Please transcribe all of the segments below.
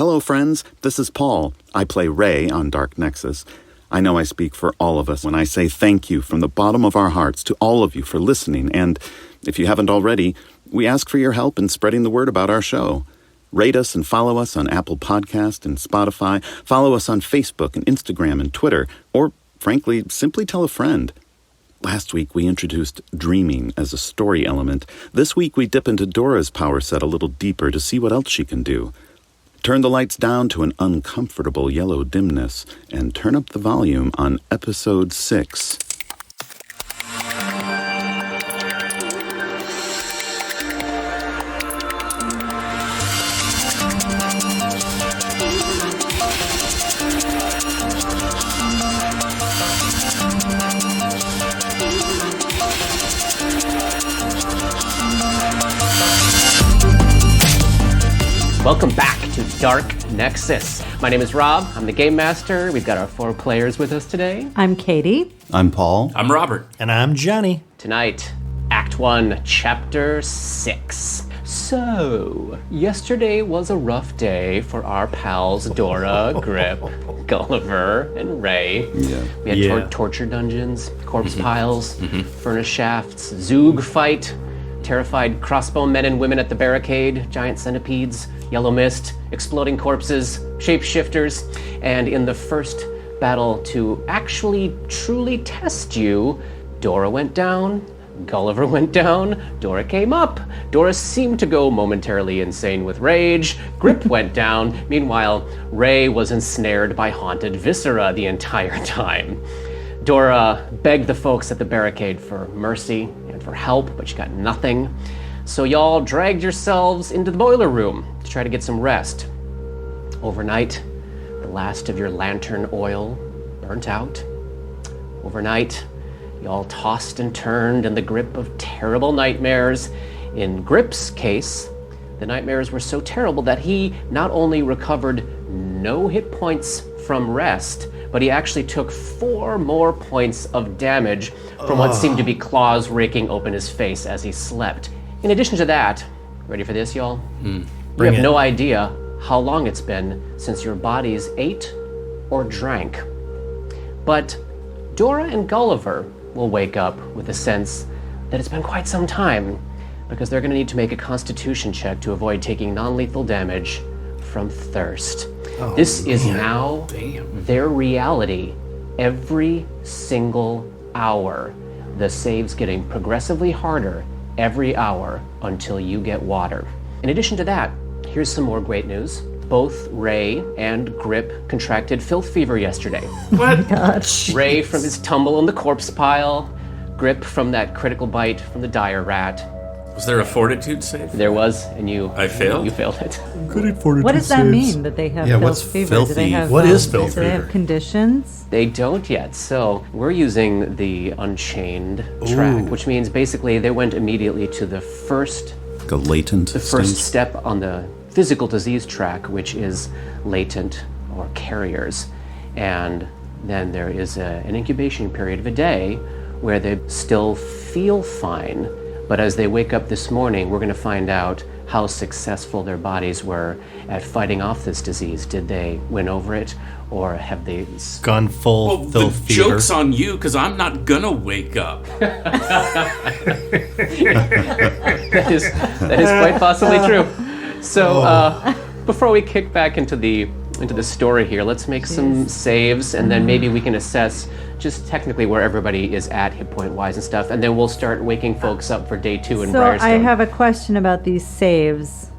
Hello, friends. This is Paul. I play Ray on Dark Nexus. I know I speak for all of us when I say thank you from the bottom of our hearts to all of you for listening. And if you haven't already, we ask for your help in spreading the word about our show. Rate us and follow us on Apple Podcast and Spotify. Follow us on Facebook and Instagram and Twitter. Or, frankly, simply tell a friend. Last week, we introduced dreaming as a story element. This week, we dip into Dora's power set a little deeper to see what else she can do. Turn the lights down to an uncomfortable yellow dimness and turn up the volume on Episode 6. Welcome back to Dark Nexus. My name is Rob. I'm the Game Master. We've got our 4 players with us today. I'm Katie. I'm Paul. I'm Robert. And I'm Johnny. Tonight, Act 1, Chapter 6. So, yesterday was a rough day for our pals Dora, Grip, Gulliver, and Ray. Yeah. We had torture dungeons, corpse piles, furnace shafts, Zoog fight, terrified crossbow men and women at the barricade, giant centipedes, yellow mist, exploding corpses, shapeshifters, and in the first battle to actually truly test you, Dora went down, Gulliver went down, Dora came up. Dora seemed to go momentarily insane with rage, Grip went down, meanwhile, Ray was ensnared by haunted viscera the entire time. Dora begged the folks at the barricade for mercy and for help, but she got nothing. So y'all dragged yourselves into the boiler room to try to get some rest. Overnight, the last of your lantern oil burnt out. Overnight, y'all tossed and turned in the grip of terrible nightmares. In Grip's case, the nightmares were so terrible that he not only recovered no hit points from rest, but he actually took 4 more points of damage from what seemed to be claws raking open his face as he slept. In addition to that, ready for this, y'all? You have no idea how long it's been since your bodies ate or drank. But Dora and Gulliver will wake up with a sense that it's been quite some time, because they're going to need to make a constitution check to avoid taking non-lethal damage from thirst. This is now their reality every single hour. The save's getting progressively harder every hour until you get water. In addition to that, here's some more great news. Both Ray and Grip contracted filth fever yesterday. What? Ray from his tumble in the corpse pile, Grip from that critical bite from the dire rat. Was there a fortitude save? There was, and I failed? You failed it. Good at fortitude What does that saves. mean, that they have what's filth fever? filthy? Do they have, What is filth do they fever? have conditions? They don't yet, so we're using the Unchained track, which means basically they went immediately to the first The latent first step on the physical disease track, which is latent or carriers. And then there is an incubation period of a day where they still feel fine, but as they wake up this morning, we're going to find out how successful their bodies were at fighting off this disease. Did they win over it, or have they Gone full Well, the filth fever? joke's on you, because I'm not gonna wake up. That is quite possibly true. So before we kick back into the story here, let's make some saves, and then maybe we can assess just technically where everybody is at hit point wise and stuff, and then we'll start waking folks up for day 2 in So Briarstone. I have a question about these saves.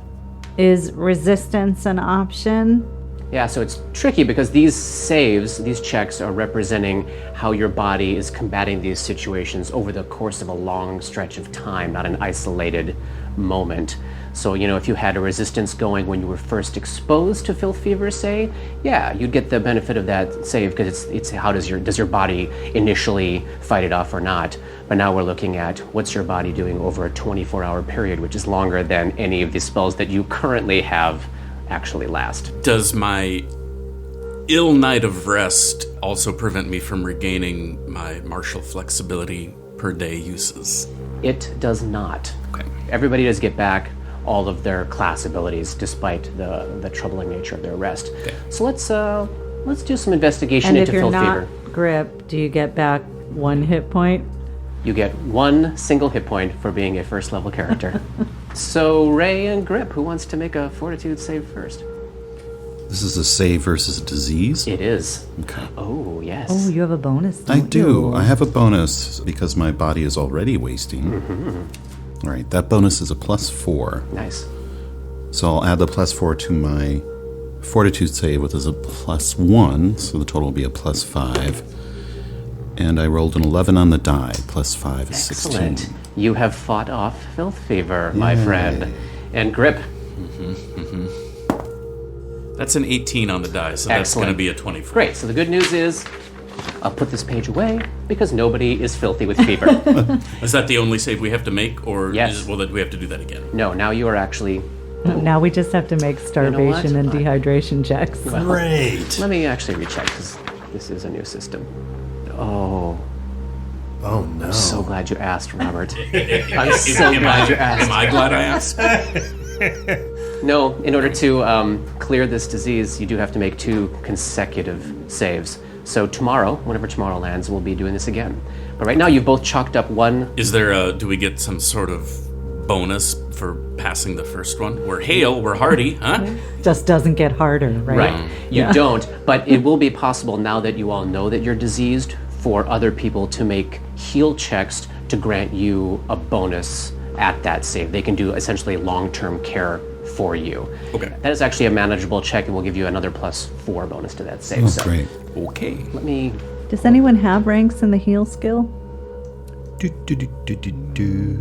Is resistance an option? Yeah, so it's tricky because these saves, these checks are representing how your body is combating these situations over the course of a long stretch of time, not an isolated moment. So, if you had a resistance going when you were first exposed to filth fever, say, yeah, you'd get the benefit of that save because it's how does your body initially fight it off or not. But now we're looking at what's your body doing over a 24-hour period, which is longer than any of the spells that you currently have actually last. Does my ill night of rest also prevent me from regaining my martial flexibility per day uses? It does not. Okay. Everybody does get back all of their class abilities, despite the troubling nature of their arrest. Okay. So let's do some investigation And into if you're filth not fever. grip, do you get back 1 hit point? You get 1 single hit point for being a first level character. So Ray and Grip, who wants to make a fortitude save first? This is a save versus a disease? It is. Okay. Oh, yes. Oh, you have a bonus, I don't do. you? I have a bonus because my body is already wasting. All right, that bonus is a +4. Nice. So I'll add the +4 to my fortitude save, which is a +1, so the total will be a +5. And I rolled an 11 on the die, +5 is 16. Excellent. You have fought off filth fever, my friend. And Grip. That's an 18 on the die, so that's going to Excellent. be a 24. Great. So the good news is, I'll put this page away because nobody is filthy with fever. Is that the only save we have to make, or Yes. will we have to do that again? No, now you are actually. Now we just have to make starvation and dehydration checks. Great. Let me actually recheck because this is a new system. Oh, Oh, no. I'm so glad you asked, Robert. I'm so glad you asked. Am I glad I asked? No, in order to clear this disease, you do have to make 2 consecutive saves. So tomorrow, whenever tomorrow lands, we'll be doing this again. But right now, you've both chalked up 1. Is there do we get some sort of bonus for passing the first one? We're hale, we're hardy, huh? Just doesn't get harder, right? Right. You don't, but it will be possible now that you all know that you're diseased for other people to make heal checks to grant you a bonus at that save. They can do essentially long-term care for you. Okay. That is actually a manageable check and will give you another +4 bonus to that save. Oh, So great. Okay. let me. Does anyone have ranks in the heal skill? Do, do, do, do, do, do.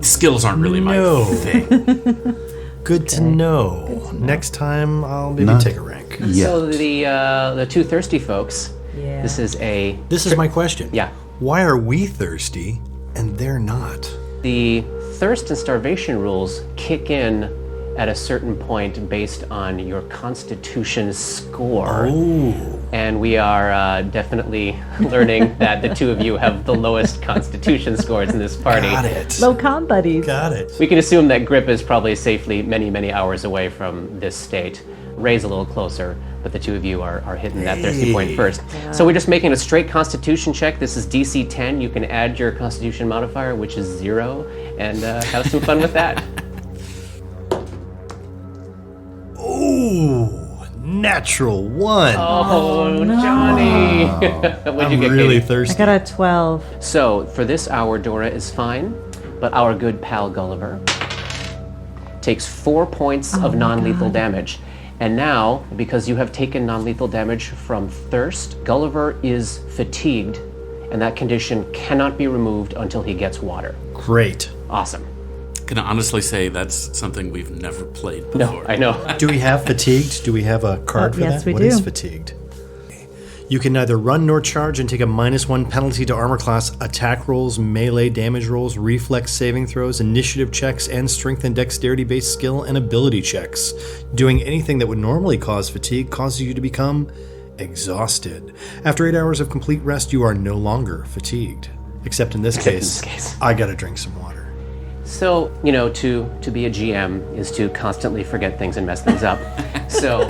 Skills aren't really my No. thing. Good to know. Next time, I'll maybe Not- take a rank. Yeah. So the 2 thirsty folks. Yeah. This is a. This is my question. Yeah. Why are we thirsty and they're not? The thirst and starvation rules kick in at a certain point based on your constitution score. And we are definitely learning that the 2 of you have the lowest constitution scores in this party. Got it. Low com buddies. Got it. We can assume that Grip is probably safely many, many hours away from this state. Ray's a little closer, but the 2 of you are hitting that thirsty point first. So we're just making a straight constitution check. This is DC 10. You can add your constitution modifier, which is 0, and have some fun with that. Ooh, natural 1. Oh, Johnny! What'd you I'm get, really Katie? I thirsty. got a 12. So, for this hour, Dora is fine, but our good pal Gulliver takes 4 points of non-lethal damage. And now, because you have taken non-lethal damage from thirst, Gulliver is fatigued, and that condition cannot be removed until he gets water. Great. Awesome. Can I honestly say that's something we've never played before? No, I know. Do we have fatigued? Do we have a card for yes, that? we What is do. fatigued? You can neither run nor charge and take a -1 penalty to armor class, attack rolls, melee damage rolls, reflex saving throws, initiative checks, and strength and dexterity based skill and ability checks. Doing anything that would normally cause fatigue causes you to become exhausted. After 8 hours of complete rest, you are no longer fatigued. Except in this case, I gotta drink some water. So, to be a GM is to constantly forget things and mess things up. So,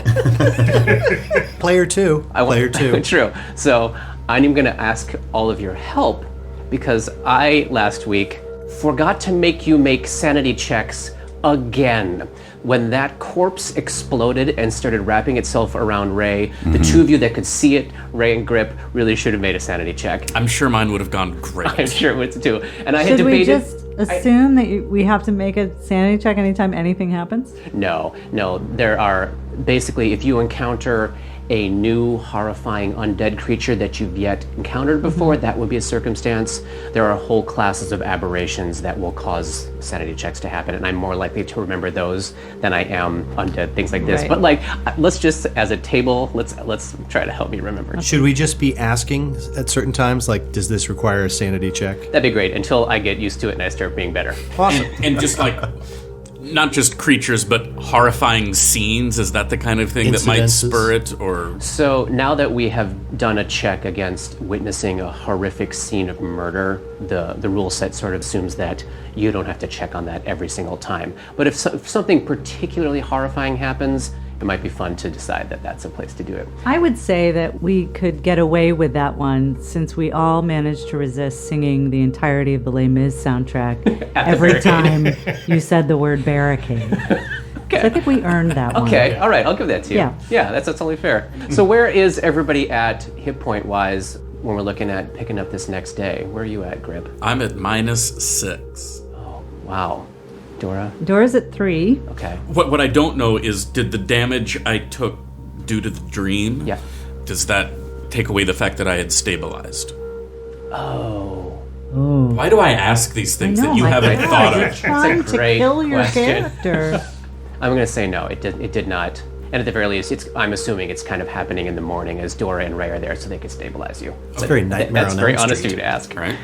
Player 2. Player 2. True. So I'm going to ask all of your help because I, last week, forgot to make you make sanity checks again. When that corpse exploded and started wrapping itself around Ray, the 2 of you that could see it, Ray and Grip, really should have made a sanity check. I'm sure mine would have gone great. I'm sure it would too. And I had Should we debated. just assume that we have to make a sanity check anytime anything happens? No. There are basically, if you encounter a new horrifying undead creature that you've yet encountered before, that would be a circumstance. There are whole classes of aberrations that will cause sanity checks to happen, and I'm more likely to remember those than I am undead things like this. Right. But let's just, as a table, let's try to help me remember. Should we just be asking at certain times, like, does this require a sanity check? That'd be great until I get used to it and I start being better. Awesome. And just like Not just creatures, but horrifying scenes? Is that the kind of thing that might Incidences. spur it? Or So now that we have done a check against witnessing a horrific scene of murder, the rule set sort of assumes that you don't have to check on that every single time. But if something particularly horrifying happens, it might be fun to decide that that's a place to do it. I would say that we could get away with that one since we all managed to resist singing the entirety of the Les Mis soundtrack every time you said the word barricade. So I think we earned that one. Okay, all right, I'll give that to you. Yeah. That's totally fair. So where is everybody at hit point wise when we're looking at picking up this next day? Where are you at, Grib? I'm at -6. Oh, wow. Dora? Dora's at 3. Okay. What I don't know is, did the damage I took due to the dream, Yeah. does that take away the fact that I had stabilized? Oh. Why do I ask these things I know, that you my haven't God, thought you're of? trying to great kill your question. character. I'm going to say no, it did not. And at the very least, I'm assuming it's kind of happening in the morning as Dora and Ray are there so they can stabilize you. It's very Nightmare That's on very Elm honest of Street. you to ask. Right?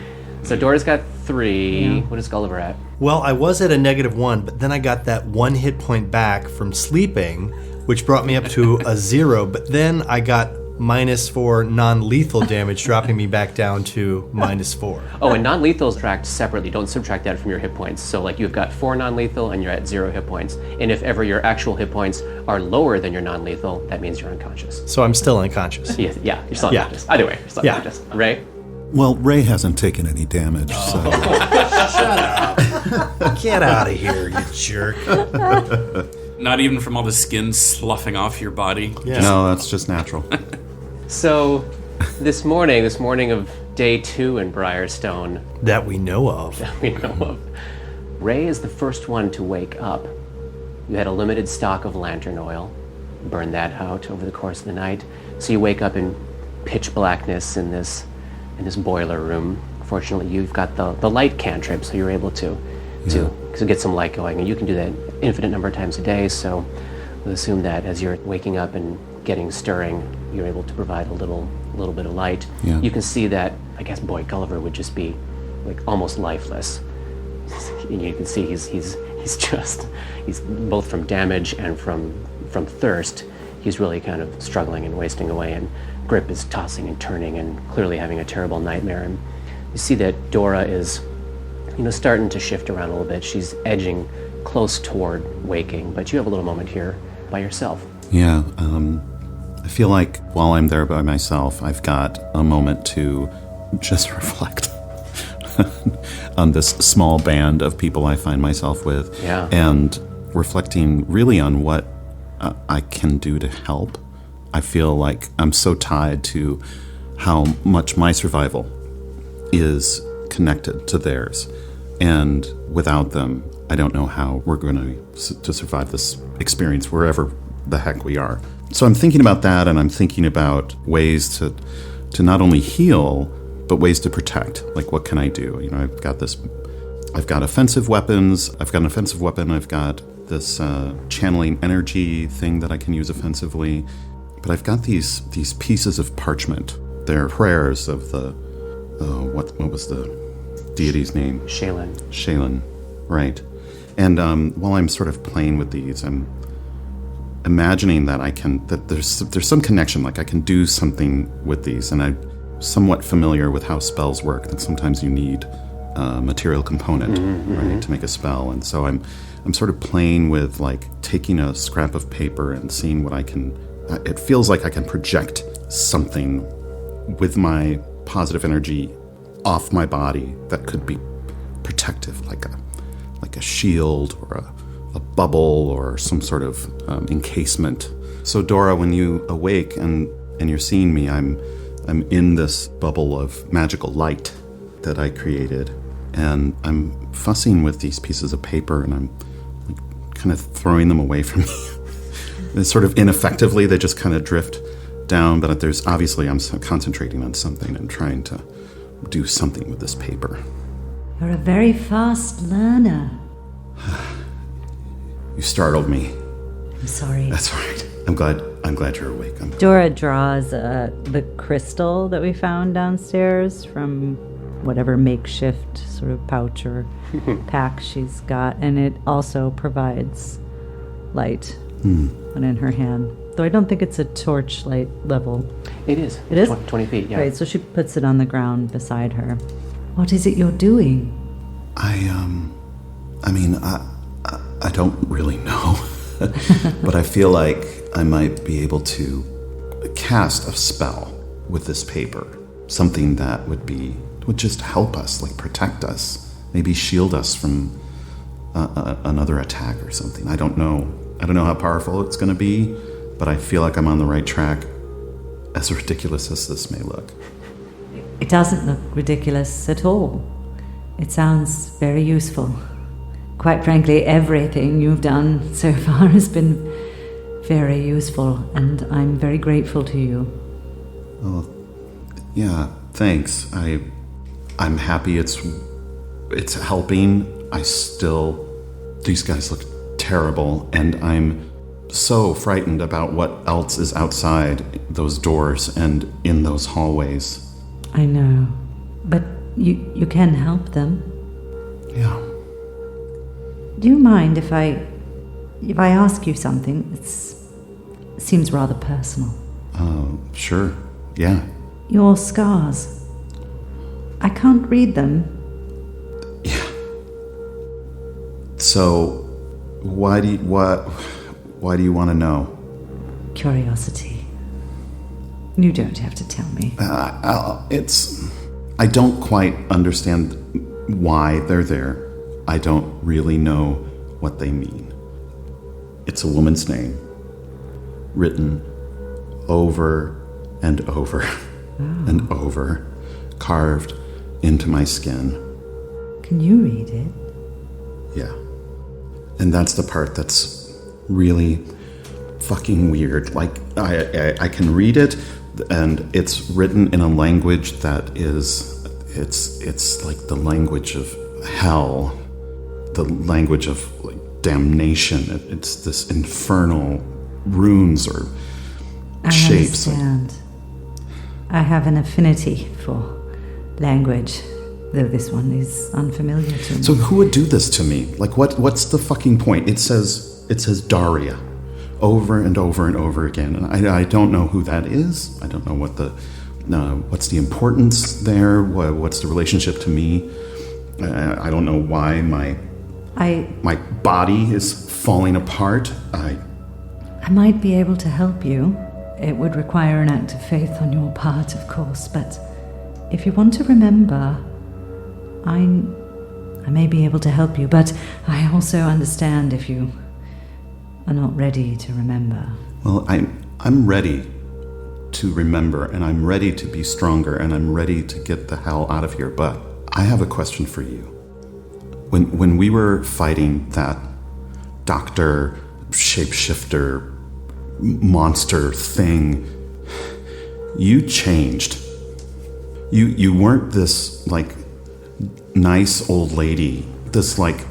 So Dora's got 3. What is Gulliver at? Well, I was at a -1, but then I got that 1 hit point back from sleeping, which brought me up to a 0. But then I got -4 non-lethal damage, dropping me back down to -4. Oh, and non-lethal is tracked separately. Don't subtract that from your hit points. So, like, you've got 4 non-lethal and you're at 0 hit points. And if ever your actual hit points are lower than your non-lethal, that means you're unconscious. So I'm still unconscious. Yeah, you're still Yeah. unconscious. Either way, you're still Yeah. unconscious. Ray? Well, Ray hasn't taken any damage, so. Get out of here, you jerk. Not even from all the skin sloughing off your body? Yeah. No, that's just natural. So, this morning of day 2 in Briarstone, That we know of. we know of, Ray is the first one to wake up. You had a limited stock of lantern oil, burned that out over the course of the night. So you wake up in pitch blackness in this boiler room. Fortunately, you've got the light cantrip, so you're able to get some light going, and you can do that infinite number of times a day. So we'll assume that as you're waking up and getting stirring, you're able to provide a little bit of light. Yeah. You can see that, I guess, boy, Gulliver would just be like almost lifeless. And you can see he's both from damage and from thirst. He's really kind of struggling and wasting away, and Grip is tossing and turning and clearly having a terrible nightmare. And you see that Dora is, starting to shift around a little bit. She's edging close toward waking, but you have a little moment here by yourself. Yeah, I feel like while I'm there by myself, I've got a moment to just reflect on this small band of people I find myself with. Yeah. And reflecting really on what I can do to help. I feel like I'm so tied to how much my survival is connected to theirs. And without them, I don't know how we're going to survive this experience wherever the heck we are. So I'm thinking about that, and I'm thinking about ways to not only heal, but ways to protect. Like, what can I do? I've got offensive weapons. I've got an offensive weapon. I've got this channeling energy thing that I can use offensively. But I've got these pieces of parchment. They're prayers of the, what was the deity's name? Shaylin, right. And while I'm sort of playing with these, I'm imagining that there's some connection, like I can do something with these, and I'm somewhat familiar with how spells work, that sometimes you need a material component, right, to make a spell. And so I'm sort of playing with, like, taking a scrap of paper and seeing what I can, it feels like I can project something with my positive energy off my body that could be protective, like a shield or a bubble or some sort of encasement. So Dora, when you awake and you're seeing me, I'm in this bubble of magical light that I created, and I'm fussing with these pieces of paper, and I'm like kind of throwing them away from me. It's sort of ineffectively, they just kind of drift down, but there's obviously I'm concentrating on something and trying to do something with this paper. You're a very fast learner. You startled me. I'm sorry. That's all right. I'm glad you're awake. Dora draws the crystal that we found downstairs from whatever makeshift sort of pouch or pack she's got, and it also provides light when in her hand. Though I don't think it's a torchlight level. It is. It is? 20 feet, yeah. Right, so she puts it on the ground beside her. What is it you're doing? I don't really know. But I feel like I might be able to cast a spell with this paper. Something that would just help us, like protect us. Maybe shield us from another attack or something. I don't know how powerful it's going to be, but I feel like I'm on the right track, as ridiculous as this may look. It doesn't look ridiculous at all. It sounds very useful. Quite frankly, everything you've done so far has been very useful, and I'm very grateful to you. Well, yeah, thanks. I'm happy it's helping. These guys look terrible, and I'm so frightened about what else is outside those doors and in those hallways. I know, but you can help them. Yeah. Do you mind if I ask you something? It seems rather personal. Sure. Yeah. Your scars. I can't read them. Yeah. So, why do you want to know? Curiosity. You don't have to tell me. I don't quite understand why they're there. I don't really know what they mean. It's a woman's name, written over and over and over, carved into my skin. Can you read it? Yeah. And that's the part that's really fucking weird. Like, I can read it, and it's written in a language that is, it's like the language of hell, the language of like damnation. It's this infernal runes or shapes. I understand. I have an affinity for language, though this one is unfamiliar to me. So who would do this to me? Like, what's the fucking point? It says Daria over and over and over again, and I don't know who that is. I don't know what's the importance there. What's the relationship to me? I don't know why my body is falling apart. I might be able to help you. It would require an act of faith on your part, of course, but if you want to remember, I may be able to help you, but I also understand if you are not ready to remember. Well, I'm ready to remember, and I'm ready to be stronger, and I'm ready to get the hell out of here, but I have a question for you. When we were fighting that doctor, shapeshifter, monster thing, you changed. You weren't this, like, nice old lady, this, like,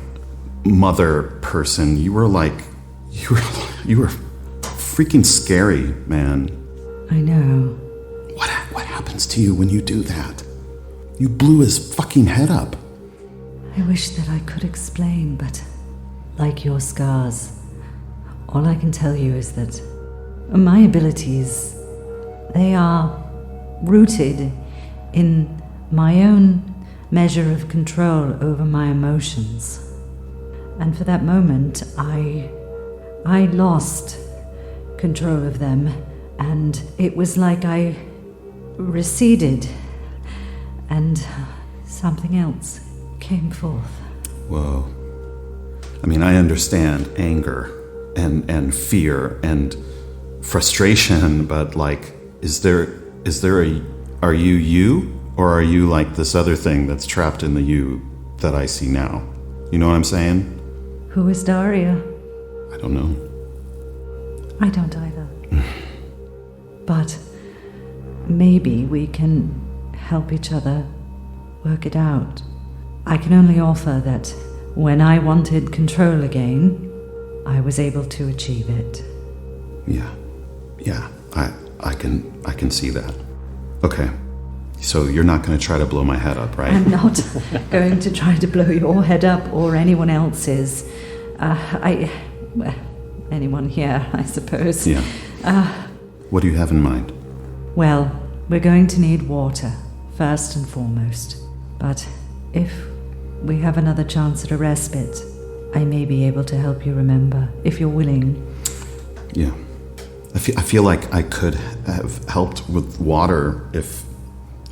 mother person. You were freaking scary, man. I know. What happens to you when you do that? You blew his fucking head up. I wish that I could explain, but like your scars, all I can tell you is that my abilities, they are rooted in my own measure of control over my emotions. And for that moment, I lost control of them, and it was like I receded, and something else came forth. Whoa. I mean, I understand anger and fear and frustration, but like, are you, or are you like this other thing that's trapped in the you that I see now? You know what I'm saying? Who is Daria? I don't know. I don't either. But maybe we can help each other work it out. I can only offer that when I wanted control again, I was able to achieve it. Yeah, I can see that. Okay, So you're not going to try to blow my head up, right? I'm not going to try to blow your head up or anyone else's. Well, anyone here, I suppose. Yeah. What do you have in mind? Well, we're going to need water, first and foremost. But if we have another chance at a respite, I may be able to help you remember, if you're willing. Yeah. I feel like I could have helped with water if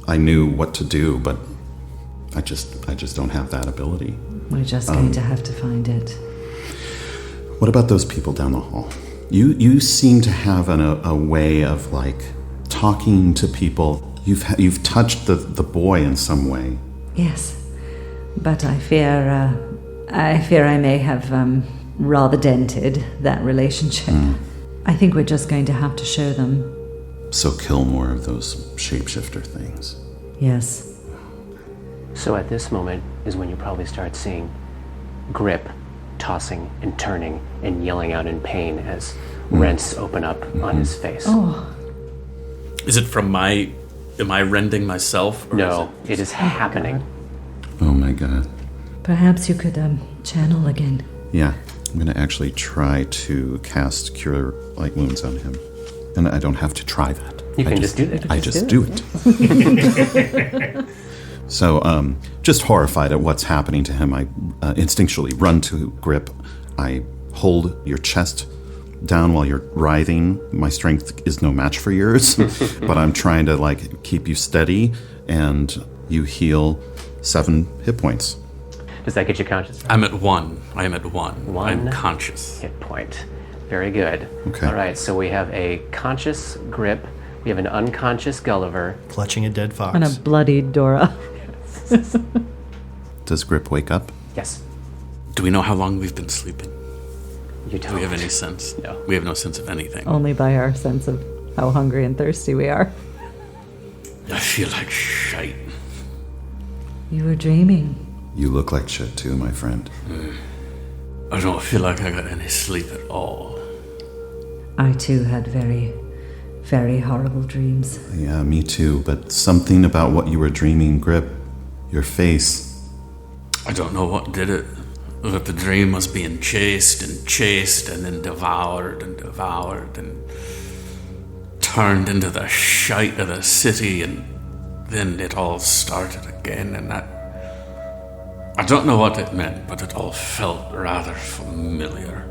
I knew what to do, but I just don't have that ability. We're just going to have to find it. What about those people down the hall? You seem to have a way of like talking to people. You've touched the boy in some way. Yes, but I fear I may have rather dented that relationship. I think we're just going to have to show them. So kill more of those shapeshifter things. Yes. So at this moment is when you probably start seeing Grip tossing and turning and yelling out in pain as rents open up on his face. Oh, Is it from am I rending myself? Or No, it is happening. Oh my god. perhaps you could channel again. Yeah, I'm gonna actually try to cast Cure Light Wounds on him. And I don't have to try that. You can just do that. I just do it. So, just horrified at what's happening to him, I instinctually run to Grip. I hold your chest down while you're writhing. My strength is no match for yours, but I'm trying to like keep you steady, and you heal 7 hit points. Does that get you conscious? I'm at 1. I am at 1. One. I'm conscious. Hit point. Very good. Okay. All right, so we have a conscious Grip. We have an unconscious Gulliver. Clutching a dead fox. And a bloodied Dora. Does Grip wake up? Yes, Do we know how long we've been sleeping? you don't. Do we have any sense? No. We have no sense of anything. Only by our sense of how hungry and thirsty we are. I feel like shite. You were dreaming. You look like shit too, my friend. I don't feel like I got any sleep at all. I too had very, very horrible dreams. Yeah, me too, but something about what you were dreaming, Grip, your face. I don't know what did it, but the dream was being chased and then devoured and turned into the shite of the city, and then it all started again, and I don't know what it meant, but it all felt rather familiar.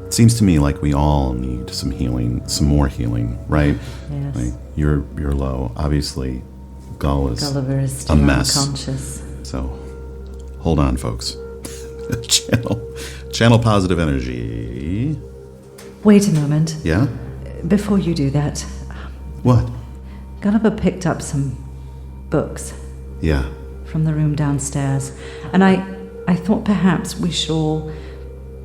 It seems to me like we all need some healing, some more healing, right? Yes. Like you're low. Obviously, Gulliver is a still mess. unconscious. So, hold on, folks. Channel positive energy. Wait a moment. Yeah? Before you do that, What? Gulliver picked up some books Yeah. from the room downstairs, and I thought perhaps we should all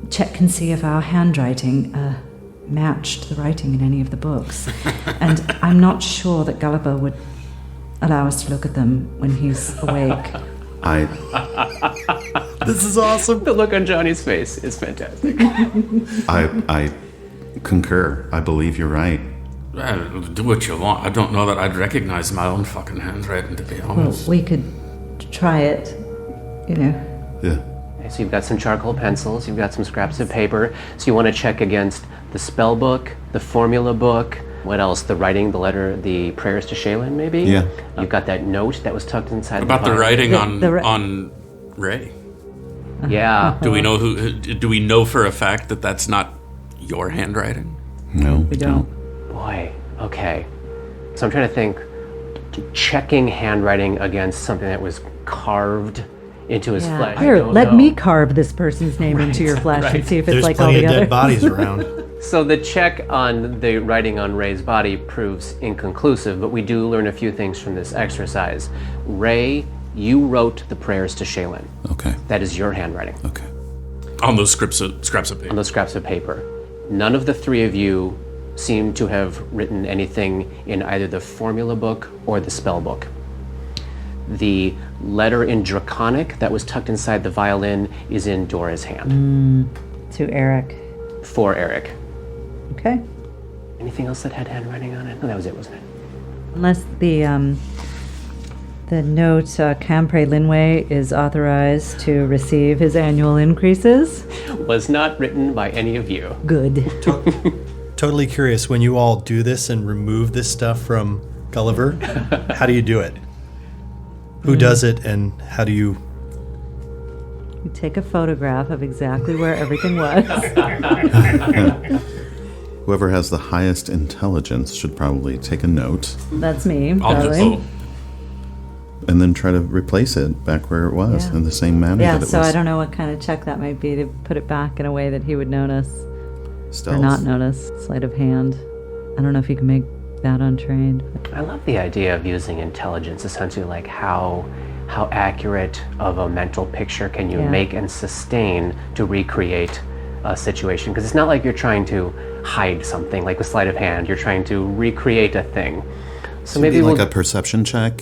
check and see if our handwriting matched the writing in any of the books. And I'm not sure that Gulliver would allow us to look at them when he's awake. This is awesome. The look on Johnny's face is fantastic. I concur. I believe you're right. Well, do what you want. I don't know that I'd recognize my own fucking handwriting, to be Well, honest. we could try it, you know. Yeah. Okay, so you've got some charcoal pencils, you've got some scraps of paper. So you want to check against the spell book, the formula book. What else? The writing, the letter, the prayers to Shaylin, maybe? Yeah. You've got that note that was tucked inside About the vial. writing The on Ray. Yeah. Do we know do we know for a fact that that's not your handwriting? No. We don't. Boy, okay. So I'm trying to think, checking handwriting against something that was carved into his flesh. I Here, don't let know. me carve this person's name into your flesh and see if it's There's like all plenty the of other. dead bodies around. So the check on the writing on Ray's body proves inconclusive, but we do learn a few things from this exercise. Ray, you wrote the prayers to Shaylin. Okay. That is your handwriting Okay. On those scraps of on paper. those scraps of paper. None of the three of you seem to have written anything in either the formula book or the spell book. The letter in Draconic that was tucked inside the violin is in Dora's hand. To Eric. For Eric. Okay. Anything else that had handwriting on it? No, that was it, wasn't it? Unless the The note, Campre Linway is authorized to receive his annual increases. Was not written by any of you. Good. Totally curious, when you all do this and remove this stuff from Gulliver, how do you do it? Who does it, and how do you... You take a photograph of exactly where everything was. Whoever has the highest intelligence should probably take a note That's me, I'll just probably. and then try to replace it back where it was Yeah. in the same manner Yeah, that it so was. I don't know what kind of check that might be to put it back in a way that he would notice Stealth. or not notice. Sleight of hand. I don't know if you can make that untrained. I love the idea of using intelligence, essentially like how accurate of a mental picture can you Yeah. make and sustain to recreate a situation? Because it's not like you're trying to hide something, like with sleight of hand. You're trying to recreate a thing. So maybe like we'll a perception check.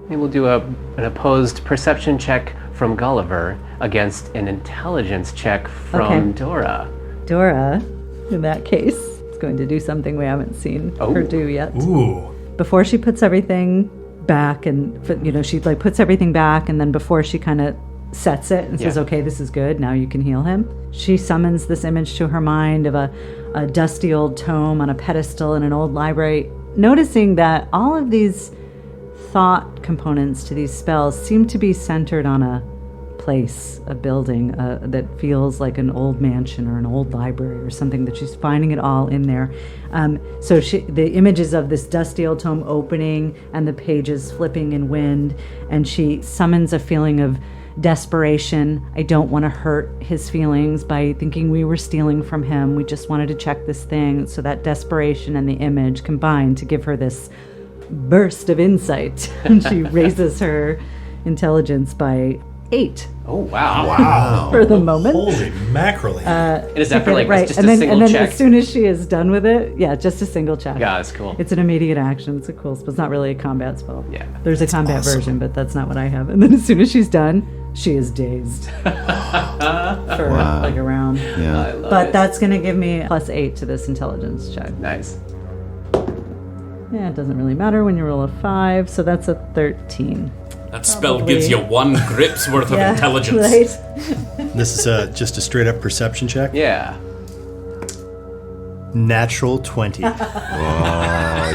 maybe we'll do an opposed perception check from Gulliver against an intelligence check from Okay. Dora. Dora, in that case, is going to do something we haven't seen her do yet. Ooh. Before she puts everything back, and she like puts everything back, and then before she kind of sets it and says, Yeah. okay, this is good, now you can heal him, she summons this image to her mind of a dusty old tome on a pedestal in an old library, noticing that all of these thought components to these spells seem to be centered on a place, a building that feels like an old mansion or an old library or something, that she's finding it all in there. So the images of this dusty old tome opening and the pages flipping in wind, and she summons a feeling of desperation. I don't want to hurt his feelings by thinking we were stealing from him. We just wanted to check this thing. So that desperation and the image combine to give her this burst of insight. And she raises her intelligence by 8 Oh wow! Wow. for the moment. Holy mackerel. And is that for like right, just and a then single and then check? as soon as she is done with it, yeah, just a single check. Yeah, that's cool. It's an immediate action. It's a cool spell. It's not really a combat spell. Yeah. There's a combat awesome. version, but that's not what I have. And then as soon as she's done, she is dazed for like a round. Yeah. But that's going to give me +8 to this intelligence check. Nice. Yeah, it doesn't really matter when you roll a 5, so that's a 13. That spell Probably. gives you 1 grip's worth of Yeah, intelligence. right? This is just a straight up perception check. Yeah. Natural 20. Oh,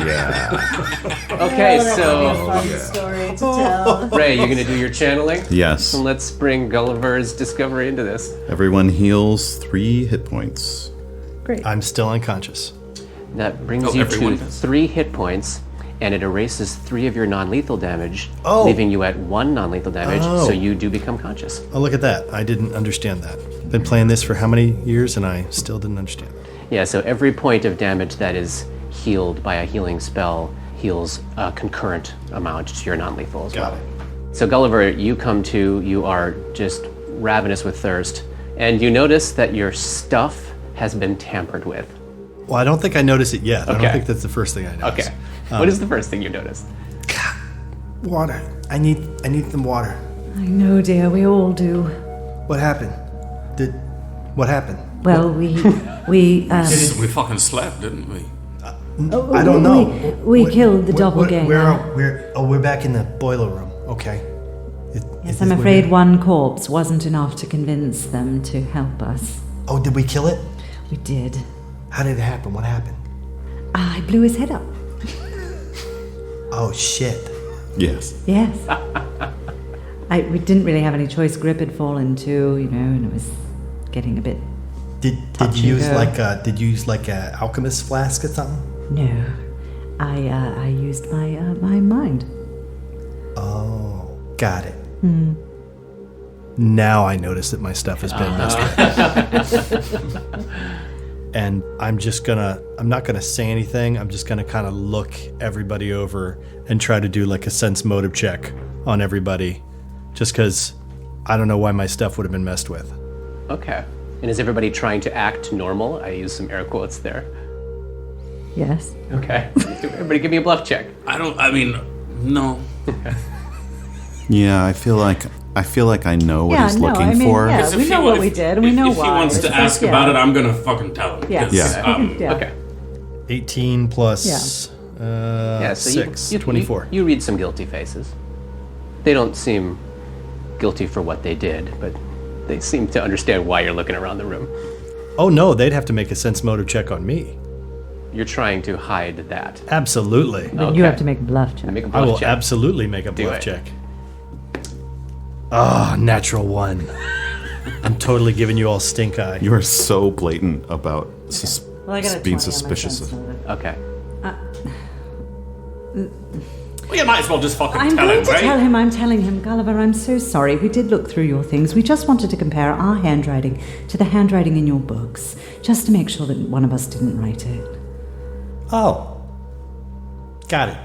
yeah. Okay, so Story to tell. Ray, you gonna do your channeling? Yes. And let's bring Gulliver's discovery into this. Everyone heals 3 hit points. Great. I'm still unconscious. That brings Oh, you everyone to does. 3 hit points, and it erases 3 of your non-lethal damage, Oh. leaving you at 1 non-lethal damage. Oh. So you do become conscious. Oh, look at that. I didn't understand that. Been playing this for how many years, and I still didn't understand that. Yeah. So every point of damage that is healed by a healing spell heals a concurrent amount to your non-lethal as well. Got it. So Gulliver, you come to, you are just ravenous with thirst, and you notice that your stuff has been tampered with. Well, I don't think I noticed it yet. I Okay. don't think that's the first thing I noticed. Okay. What is the first thing you noticed? Water. I need some water. I know, dear, we all do. What happened? What happened? Well, we We fucking slept, didn't we? I don't know. We killed the doppelganger. We're back in the boiler room. Okay. Yes, I'm afraid one corpse wasn't enough to convince them to help us. Oh, did we kill it? We did. How did it happen? What happened? I blew his head up. Oh shit. Yes. Yes. We didn't really have any choice. Grip had fallen too, and it was getting a bit. Did Touch you and use go. like a alchemist flask or something? No, I used my mind. Oh, got it. Now I notice that my stuff has been messed with. And I'm not gonna say anything. I'm just gonna kind of look everybody over and try to do like a sense motive check on everybody, just because I don't know why my stuff would have been messed with. Okay. And is everybody trying to act normal? I use some air quotes there. Yes. Okay. Everybody give me a bluff check. No. Yeah, I feel like I know what he's looking for. Yeah, Because we if know he what wa- we did, and we know if why. he wants It's to like, ask yeah. about it, I'm gonna fucking tell him. Yeah. 'cause, Yeah. Yeah. Okay. 18 plus Yeah, so 6, 24. You read some guilty faces. They don't seem guilty for what they did, but they seem to understand why you're looking around the room. Oh no, they'd have to make a sense motive check on me. You're trying to hide that. Absolutely. But you have to make a bluff check. Make a I bluff will check. absolutely make a Do bluff it. check. Ah, natural 1. I'm totally giving you all stink eye. You are so blatant about Well, I got a 20 being on my suspicious sense of. motive. Okay. Well, you might as well just fucking I'm tell going him, to right? tell him I'm telling him, Gulliver, I'm so sorry. We did look through your things. We just wanted to compare our handwriting to the handwriting in your books, just to make sure that one of us didn't write it. Oh. Got it.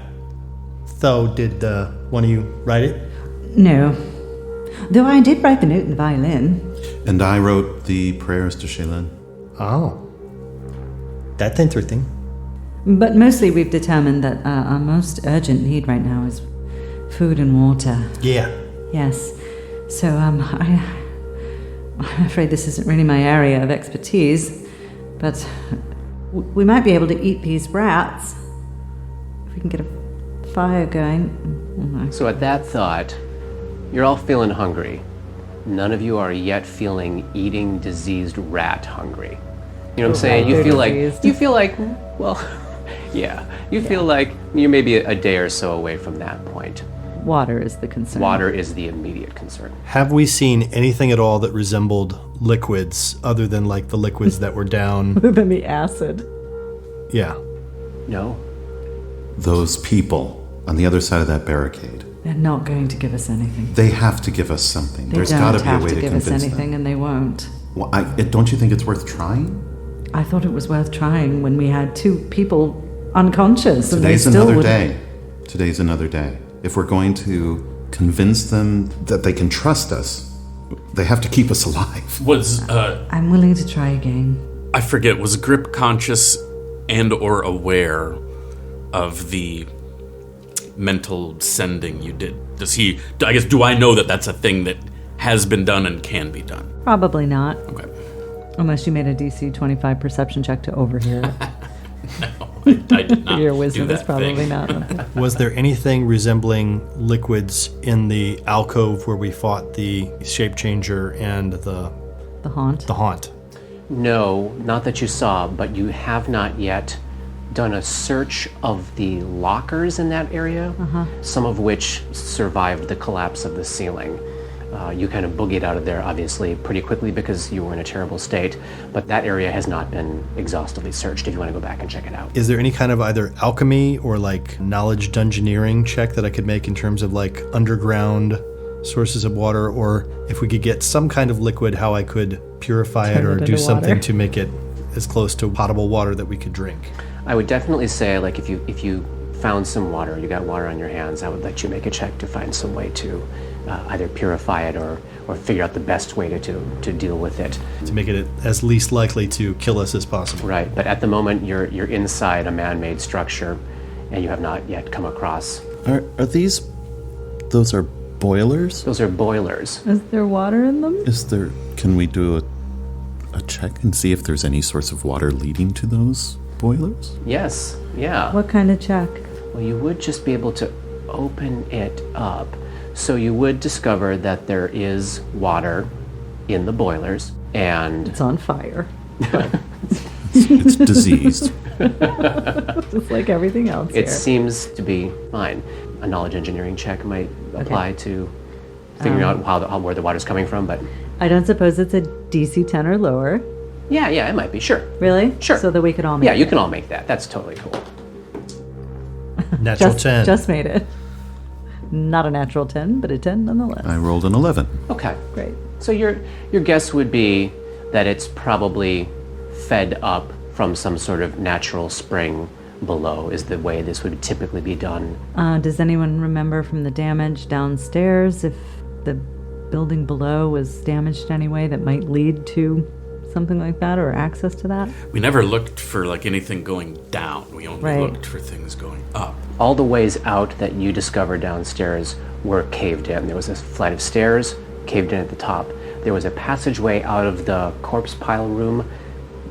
So, did one of you write it? No. Though I did write the note in the violin. And I wrote the prayers to Shaylin. Oh. That's interesting. But mostly we've determined that our most urgent need right now is food and water. Yeah. Yes. So, I'm afraid this isn't really my area of expertise, but we might be able to eat these rats if we can get a fire going. So at that thought, you're all feeling hungry. None of you are yet feeling eating diseased rat hungry. You know what I'm saying? You feel like, well, yeah. You feel like you're maybe a day or so away from that point. Water is the concern. Water is the immediate concern. Have we seen anything at all that resembled liquids other than like the liquids that were down? Other than the acid. Yeah. No? Those people on the other side of that barricade. They're not going to give us anything. They have to give us something. They There's don't got to be a have way to to give us convince anything, them. and they won't. Well, don't you think it's worth trying? I thought it was worth trying when we had 2 people unconscious. And Today's they still another wouldn't- day. Today's another day. If we're going to convince them that they can trust us, they have to keep us alive. Was, I'm willing to try again. I forget, was Grip conscious and or aware of the mental sending you did? Do I know that that's a thing that has been done and can be done? Probably not. Okay. Unless you made a DC 25 perception check to overhear it. I did not Your do wisdom is that probably thing. not. Was there anything resembling liquids in the alcove where we fought the shape changer and the The haunt. haunt? No, not that you saw, but you have not yet done a search of the lockers in that area, some of which survived the collapse of the ceiling. You kind of boogied out of there, obviously, pretty quickly because you were in a terrible state, but that area has not been exhaustively searched if you want to go back and check it out. Is there any kind of either alchemy or like knowledge dungeoneering check that I could make in terms of like underground sources of water, or if we could get some kind of liquid, how I could purify it Turn or it do into something water. to make it as close to potable water that we could drink? I would definitely say, like, if you found some water, you got water on your hands, I would let you make a check to find some way to either purify it or figure out the best way to deal with it. To make it as least likely to kill us as possible. Right, but at the moment you're inside a man-made structure, and you have not yet come across. Are these? Those are boilers? Those are boilers. Is there water in them? Is there? Can we do a check and see if there's any source of water leading to those boilers? Yes, yeah. What kind of check? Well, you would just be able to open it up. So you would discover that there is water in the boilers, and It's on fire. It's diseased. Just like everything else it here. seems to be fine. A knowledge engineering check might apply to figuring out where the water's coming from, but I don't suppose it's a DC 10 or lower. yeah, it might be, sure. Really? Sure. So that we could all make Yeah, it. you can all make that. That's totally cool. Natural 10. Just made it. Not a natural 10, but a 10 nonetheless. I rolled an 11. Okay. Great. So your guess would be that it's probably fed up from some sort of natural spring below, is the way this would typically be done. Does anyone remember from the damage downstairs if the building below was damaged in any way that might lead to something like that or access to that? We never looked for like anything going down. We only Right. looked for things going up. All the ways out that you discovered downstairs were caved in. There was a flight of stairs, caved in at the top. There was a passageway out of the corpse pile room,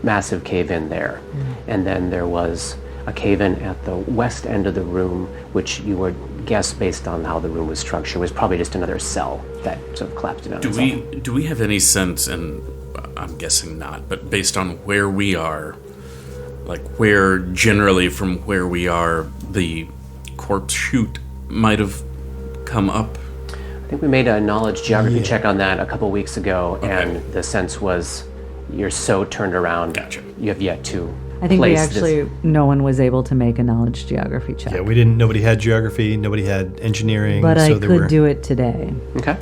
massive cave in there. And then there was a cave in at the west end of the room, which you were guess based on how the room was structured, was probably just another cell that sort of collapsed in on itself. Do we have any sense, and I'm guessing not, but based on where we are, like where generally from where we are the corpse chute might have come up? I think we made a knowledge geography check on that a couple weeks ago, and the sense was you're so turned around. Gotcha. You have yet to. I think we place actually, no one was able to make a knowledge geography check. Yeah, we didn't. Nobody had geography. Nobody had engineering. But so I there could were, do it today. Okay.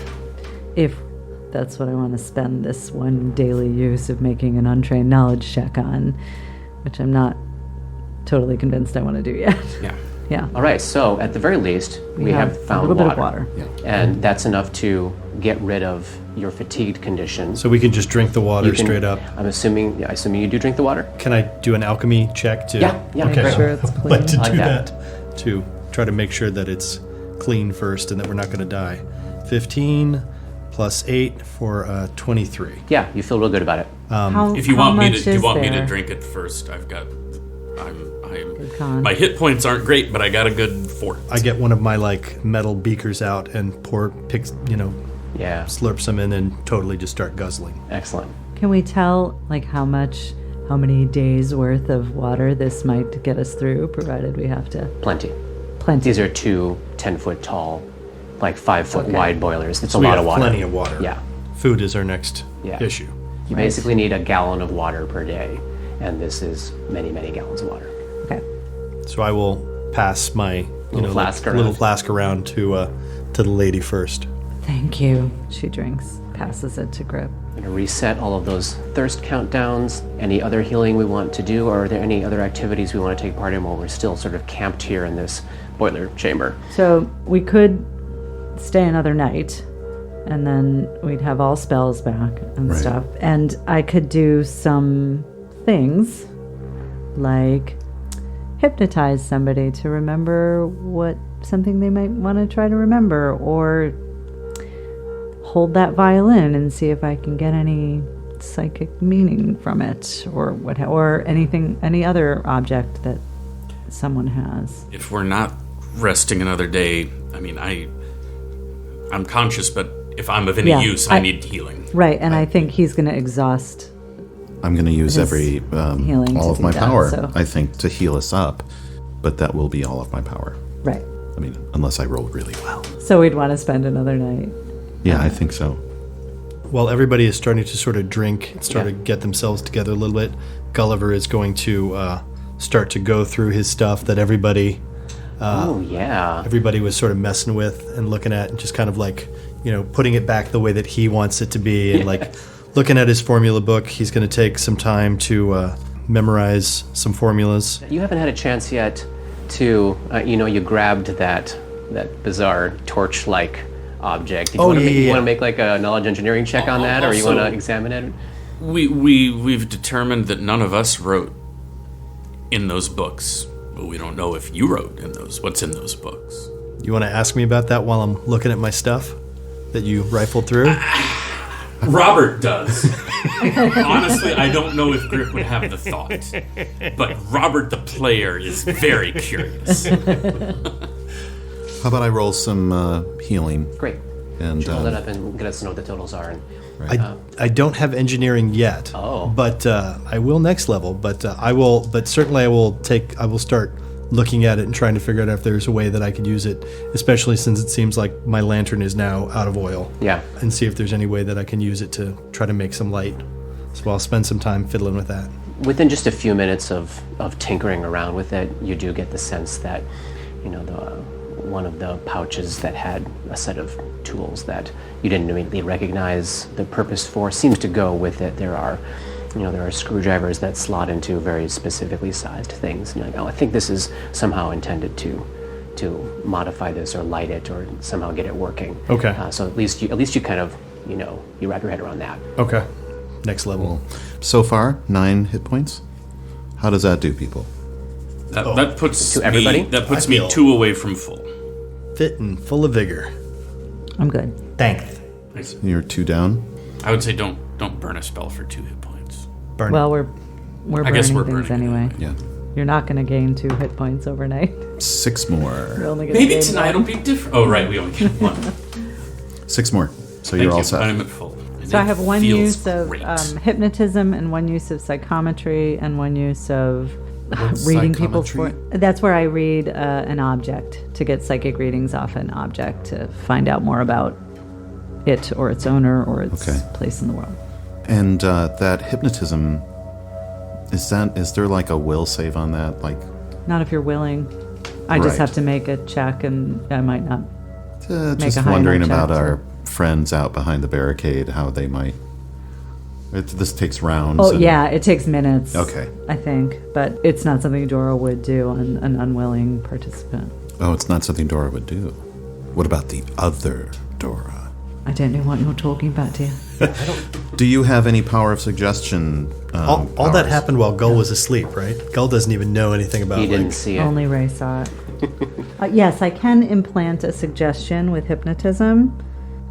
If that's what I want to spend this one daily use of making an untrained knowledge check on, which I'm not totally convinced I want to do yet. Yeah. Yeah. All right. So at the very least, we have found a little bit of water. and that's enough to get rid of your fatigued condition. So we can just drink the water You can- straight up. I'm assuming you do drink the water. Can I do an alchemy check to? Yeah, Okay. Make sure it's I'd clean. like to I like do that. that to try to make sure that it's clean first and that we're not going to die. 15 plus 8 for 23. Yeah, you feel real good about it. If you how want me much to, do you is want me to there? drink it first? con. My hit points aren't great, but I got a good 4. I get one of my like metal beakers out and Yeah. slurp some in and totally just start guzzling. Excellent. Can we tell like how many days worth of water this might get us through, provided we have to Plenty. plenty? These are 2 10-foot tall, like 5-foot Okay. wide boilers. It's So a we lot have of water. plenty of water. Yeah. Food is our next Yeah. issue. You basically need a gallon of water per day, and this is many, many gallons of water. Okay. So I will pass my flask around. little flask around to the lady first. Thank you. She drinks, passes it to Grip. I'm going to reset all of those thirst countdowns. Any other healing we want to do, or are there any other activities we want to take part in while we're still sort of camped here in this boiler chamber? So we could stay another night, and then we'd have all spells back and Right. stuff. And I could do some things like hypnotize somebody to remember something they might want to try to remember, or hold that violin and see if I can get any psychic meaning from it, or any other object that someone has. If we're not resting another day, I mean, I'm conscious, but if I'm of any Yeah, use, I need healing. Right, and I think he's going to exhaust. I'm going to use His healing all to of do my that, power, so- I think, to heal us up. But that will be all of my power. Right. I mean, unless I roll really well. So we'd want to spend another night. Yeah, I think so. While everybody is starting to sort of drink, start to get themselves together a little bit, Gulliver is going to start to go through his stuff that everybody was sort of messing with and looking at, and just kind of like, putting it back the way that he wants it to be, and like looking at his formula book. He's going to take some time to memorize some formulas. You haven't had a chance yet to, you grabbed that bizarre torch-like object. You want to make like a knowledge engineering check on that, or you want to examine it? We've determined that none of us wrote in those books, but we don't know if you wrote in those. What's in those books? You want to ask me about that while I'm looking at my stuff that you rifled through? Robert does. Honestly, I don't know if Grip would have the thought, but Robert the player is very curious. How about I roll some healing? Great. And Roll that up and get us to know what the totals are. I don't have engineering yet. Oh. But I will next level. But I will start looking at it and trying to figure out if there's a way that I could use it, especially since it seems like my lantern is now out of oil. Yeah. And see if there's any way that I can use it to try to make some light. So I'll spend some time fiddling with that. Within just a few minutes of tinkering around with it, you do get the sense that, one of the pouches that had a set of tools that you didn't immediately recognize the purpose for seems to go with it. There are screwdrivers that slot into very specifically sized things. And you're like, I think this is somehow intended to modify this or light it or somehow get it working. Okay. So at least you kind of, you wrap your head around that. Okay. Next level. so far, 9 hit points. How does that do, people? That puts To everybody? me feel- 2 away from full. Fit and full of vigor. I'm good. Thanks. You're 2 down. I would say don't burn a spell for 2 hit points. Burn. Well, we're I guess burning we're things burning it anyway. Yeah. You're not going to gain 2 hit points overnight. 6 more. You're only gonna Maybe gain tonight will be different. Oh, right, we only get 1. 6 more. So Thank you're all you. set. I'm at full. And So I it have 1 feels use of great. hypnotism and 1 use of psychometry and 1 use of reading people's... psychometry? That's where I read an object to get psychic readings off an object to find out more about it or its owner or its Okay. place in the world. And that hypnotism, is there like a will save on that? Like, Not if you're willing. I Right. just have to make a check, and I might not. just a high wondering enough about check our friends out behind the barricade, how they might... this takes rounds. Oh, and- yeah, it takes minutes. Okay. I think, but it's not something Dora would do on an unwilling participant. Oh, it's not something Dora would do. What about the other Dora? I don't know what you're talking about, dear. Do you have any power of suggestion? All that powers? happened while Gull was asleep, right? Gull doesn't even know anything about He it. didn't see it. Only Ray saw it. Yes, I can implant a suggestion with hypnotism,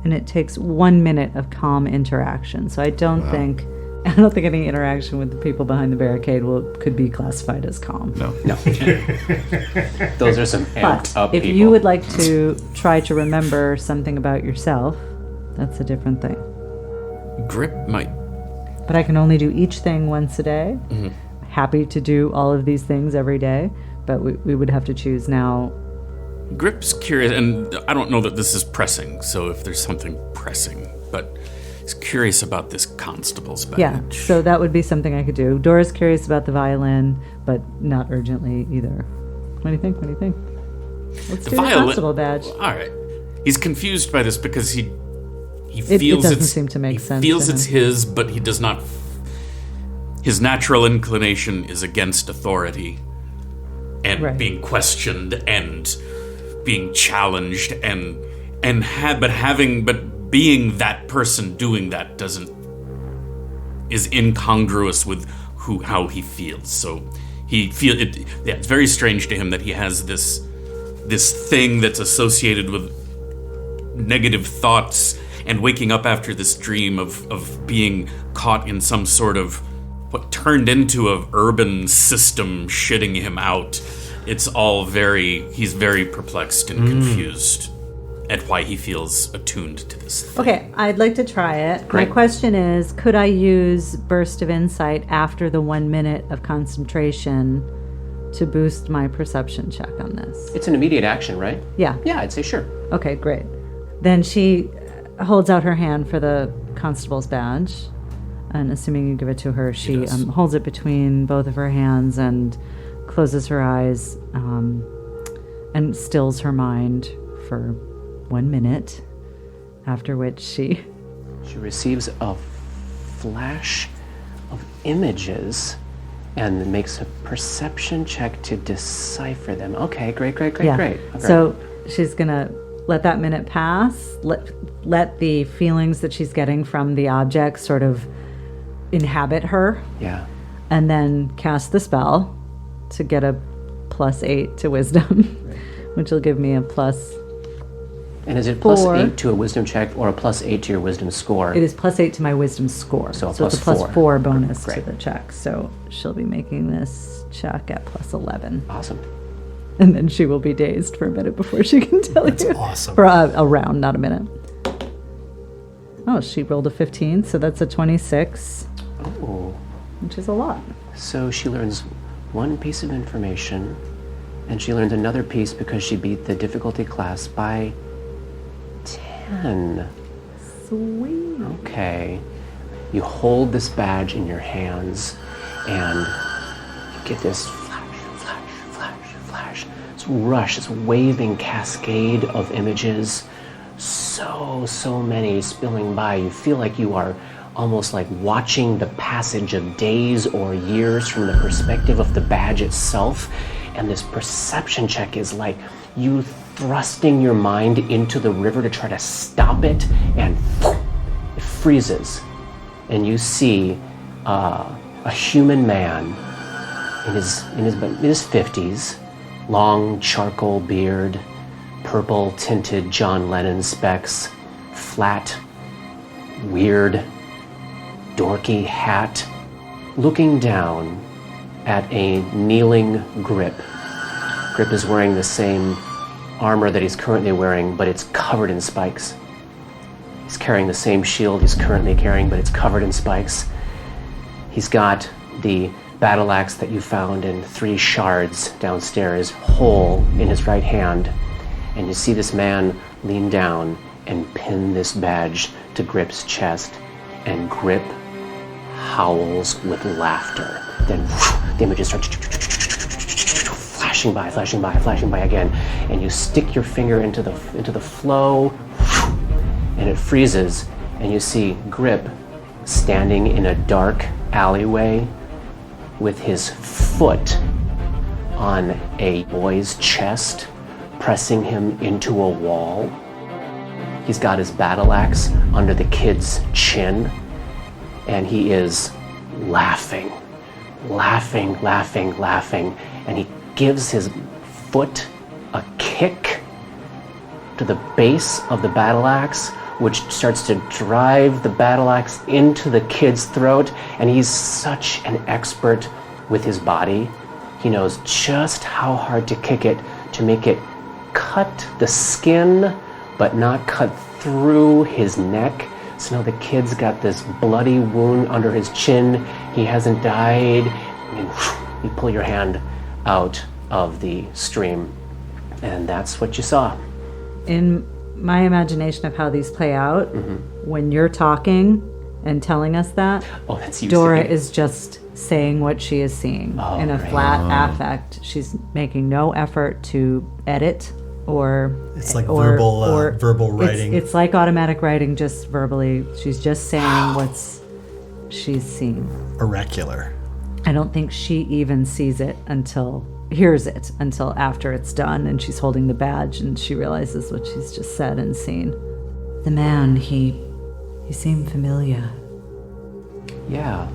and it takes 1 minute of calm interaction. So I don't think any interaction with the people behind the barricade could be classified as calm. No. No. Those are some amped But up if people. you would like to try to remember something about yourself, that's a different thing. Grip might. But I can only do each thing once a day. Mm-hmm. Happy to do all of these things every day, but we would have to choose now. Grip's curious, and I don't know that this is pressing, so if there's something pressing, but he's curious about this constable's badge. Yeah, so that would be something I could do. Dora's curious about the violin, but not urgently either. What do you think? Let's do the constable badge. All right. He's confused by this because he It feels doesn't it's seem to make sense He feels to it's him. his, but he does not. His natural inclination is against authority, and Right. being questioned and being challenged, but being that person doing that is incongruous with how he feels. So it's very strange to him that he has this thing that's associated with negative thoughts and waking up after this dream of being caught in some sort of what turned into a urban system shitting him out. It's all he's very perplexed and confused at why he feels attuned to this thing. Okay, I'd like to try it. Great. My question is, could I use Burst of Insight after the 1 minute of concentration to boost my perception check on this? It's an immediate action, right? Yeah. Yeah, I'd say sure. Okay, great. Then she holds out her hand for the constable's badge, and assuming you give it to her, she does. holds it between both of her hands and closes her eyes and stills her mind for 1 minute, after which she... She receives a flash of images and makes a perception check to decipher them. Okay, great. Okay. So she's gonna let that minute pass, let the feelings that she's getting from the object sort of inhabit her, Yeah. and then cast the spell to get a +8 to wisdom, which will give me a plus. And is it Four. +8 to a wisdom check or a +8 to your wisdom score? It is +8 to my wisdom score. So a it's a +4. +4 bonus to Great. the check. So she'll be making this check at +11. Awesome. And then she will be dazed for a minute before she can tell you. That's awesome. For a round, not a minute. Oh, she rolled a 15, so that's a 26, Oh. which is a lot. So she learns one piece of information, and she learned another piece because she beat the difficulty class by 10. Sweet. Okay. You hold this badge in your hands, and you get this flash, this rush, this waving cascade of images. So many spilling by. You feel like you are almost like watching the passage of days or years from the perspective of the badge itself. And this perception check is like you thrusting your mind into the river to try to stop it, and it freezes. And you see a human man in his 50s, long charcoal beard, purple tinted John Lennon specs, flat, weird, dorky hat, looking down at a kneeling Grip. Grip is wearing the same armor that he's currently wearing, but it's covered in spikes. He's carrying the same shield he's currently carrying, but it's covered in spikes. He's got the battle axe that you found in 3 shards downstairs, whole in his right hand. And you see this man lean down and pin this badge to Grip's chest, and Grip howls with laughter. Then the images start flashing by again, and you stick your finger into the flow, and it freezes, and you see Grip standing in a dark alleyway with his foot on a boy's chest, pressing him into a wall. He's got his battle axe under the kid's chin, and he is laughing, and he gives his foot a kick to the base of the battle axe, which starts to drive the battle axe into the kid's throat, and he's such an expert with his body. He knows just how hard to kick it to make it cut the skin, but not cut through his neck. So now the kid's got this bloody wound under his chin. He hasn't died. And you pull your hand out of the stream, and that's what you saw. In my imagination of how these play out, when you're talking and telling us that, That's you. Dora singing. is just saying what she is seeing in a flat affect. She's making no effort to edit or It's like verbal writing. It's like automatic writing, just verbally. She's just saying what's she's seen. Oracular. I don't think she even hears it until after it's done, and she's holding the badge and she realizes what she's just said and seen. The man, he seemed familiar. Yeah,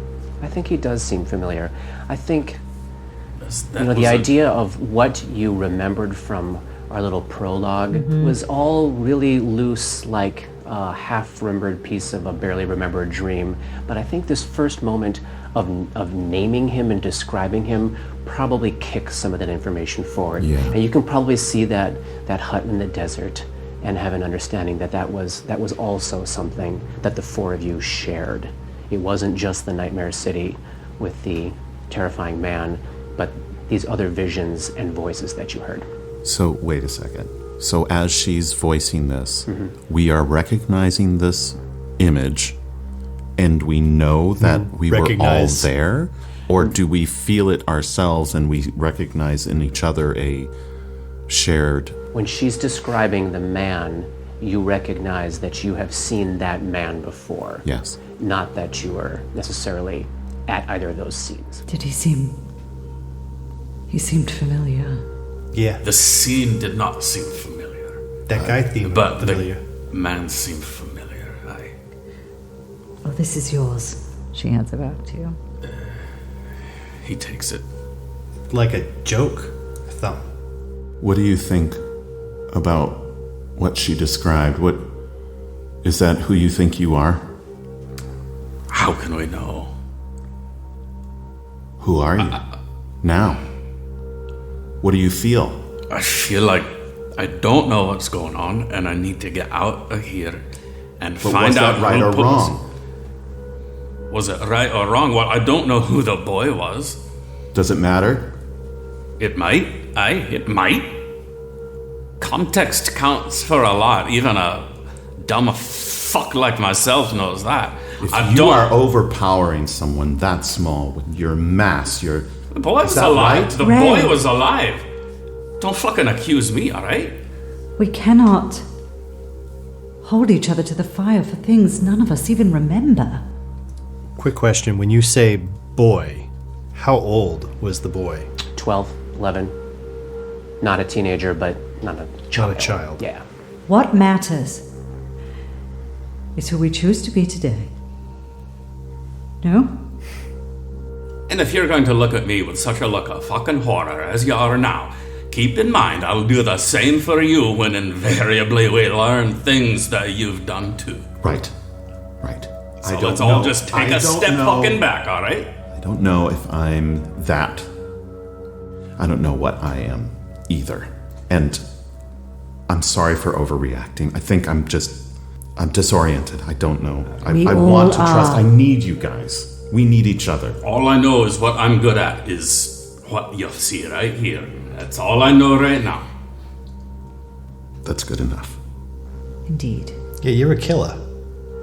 I think he does seem familiar. I think That the idea of what you remembered from our little prologue was all really loose, like a half-remembered piece of a barely remembered dream. But I think this first moment of naming him and describing him probably kicks some of that information forward. Yeah. And you can probably see that hut in the desert and have an understanding that was also something that the 4 of you shared. It wasn't just the Nightmare City with the terrifying man, but these other visions and voices that you heard. So, wait a second. So, as she's voicing this, we are recognizing this image, and we know that we were all Recognize. there? Or do we feel it ourselves and we recognize in each other a shared... When she's describing the man, you recognize that you have seen that man before. Yes. Not that you were necessarily at either of those scenes. Did he seemed familiar. Yeah, The scene did not seem familiar, that guy theme. but familiar. the man seemed familiar. Oh, this is yours. She hands it back to you. He takes it. Like a joke. I thought. What do you think about what she described? What is that who you think you are? How can we know? Who are you? Now. What do you feel? I feel like I don't know what's going on, and I need to get out of here and But find was out that right who or put wrong? us- Was it right or wrong? Well, I don't know who the boy was. Does it matter? It might. It might. Context counts for a lot. Even a dumb fuck like myself knows that. If I you don't. are overpowering someone that small with your mass, your... The boy was that alive. right? The Ray. boy was alive. Don't fucking accuse me, alright? We cannot hold each other to the fire for things none of us even remember. Quick question: when you say boy, how old was the boy? 12, 11. Not a teenager, but not a child. Not a child. Yeah. What matters is who we choose to be today. No? And if you're going to look at me with such a look of fucking horror as you are now, keep in mind I'll do the same for you when invariably we learn things that you've done too. Right. So let's all just take a step fucking back, alright? I don't know if I'm that. I don't know what I am either. And I'm sorry for overreacting. I think I'm disoriented. I don't know. I want to trust. I need you guys. We need each other. All I know is what I'm good at is what you see right here. That's all I know right now. That's good enough. Indeed. Yeah, you're a killer.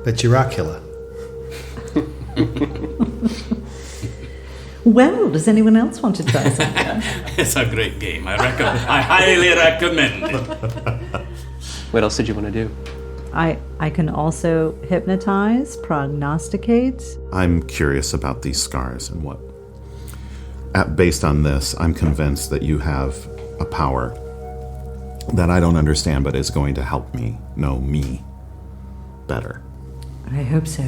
But you're a killer. Well, does anyone else want to try something? It's a great game. I highly recommend it. What else did you want to do? I can also hypnotize, prognosticate. I'm curious about these scars and what. Based on this, I'm convinced that you have a power that I don't understand, but is going to help me know me better. I hope so.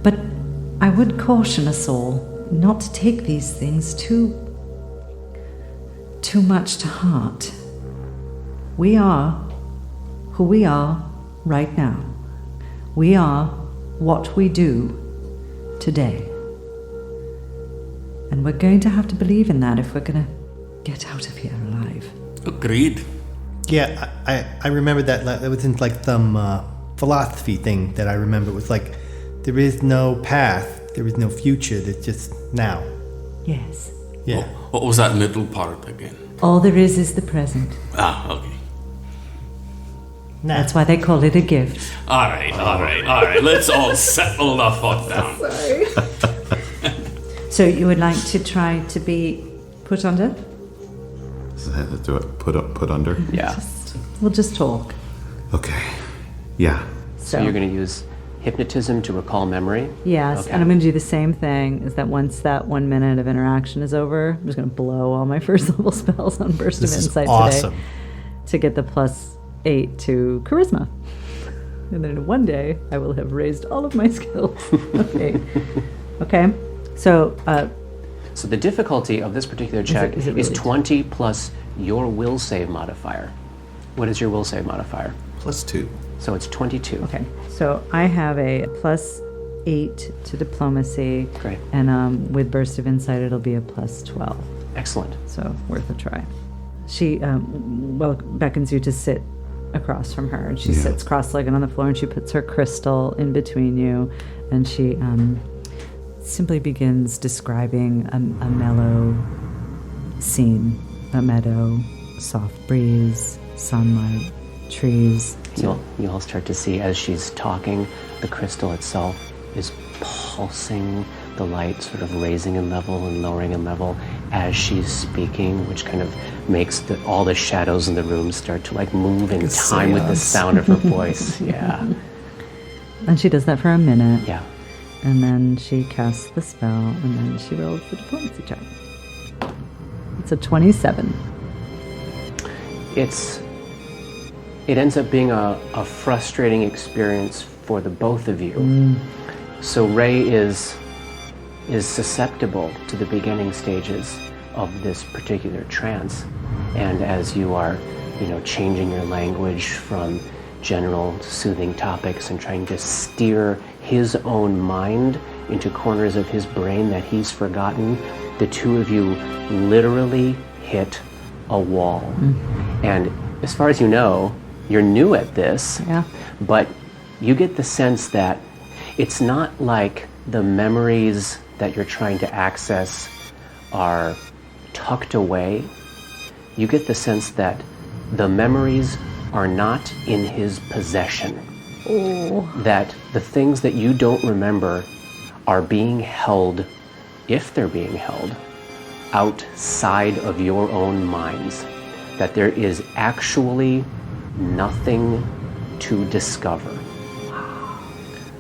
But I would caution us all not to take these things too much to heart. We are who we are right now. We are what we do today. And we're going to have to believe in that if we're going to get out of here alive. Agreed. Yeah, I remember that was in like some philosophy thing that I remember. It was like, there is no past, there is no future, there's just now. Yes. Yeah. What was that middle part again? All there is the present. Ah, okay. Nah. That's why they call it a gift. All right. Let's all settle the fuck down. So you would like to try to be put under? Do it. Put under? Yeah. We'll just talk. Okay. Yeah. So you're going to use hypnotism to recall memory? Yes, Okay. and I'm going to do the same thing, is that once that 1 minute of interaction is over, I'm just going to blow all my first level spells on Burst This of is Insight awesome. today to get the +8 to Charisma. And then in one day, I will have raised all of my skills. Okay. So, So the difficulty of this particular check is is, it really 20 plus your will save modifier. What is your will save modifier? +2. So it's 22. okay. So I have a +8 to diplomacy. Great. And with Burst of Insight, it'll be a +12. Excellent. So worth a try. She beckons you to sit across from her, and she sits cross-legged on the floor, and she puts her crystal in between you, and she simply begins describing a mellow scene, a meadow, soft breeze, sunlight, trees. You'll start to see as she's talking, the crystal itself is pulsing, the light sort of raising in level and lowering in level as she's speaking, which kind of makes all the shadows in the room start to like move in time with the sound of her voice. Yeah. And she does that for a minute. Yeah. And then she casts the spell, and then she rolls the diplomacy check. It's a 27. It ends up being a frustrating experience for the both of you. So Ray is susceptible to the beginning stages of this particular trance, and as you are, changing your language from general soothing topics and trying to steer his own mind into corners of his brain that he's forgotten, the two of you literally hit a wall. And as far as you know, you're new at this, but you get the sense that it's not like the memories that you're trying to access are tucked away. You get the sense that the memories are not in his possession. That the things that you don't remember are being held, if they're being held, outside of your own minds. That there is actually nothing to discover.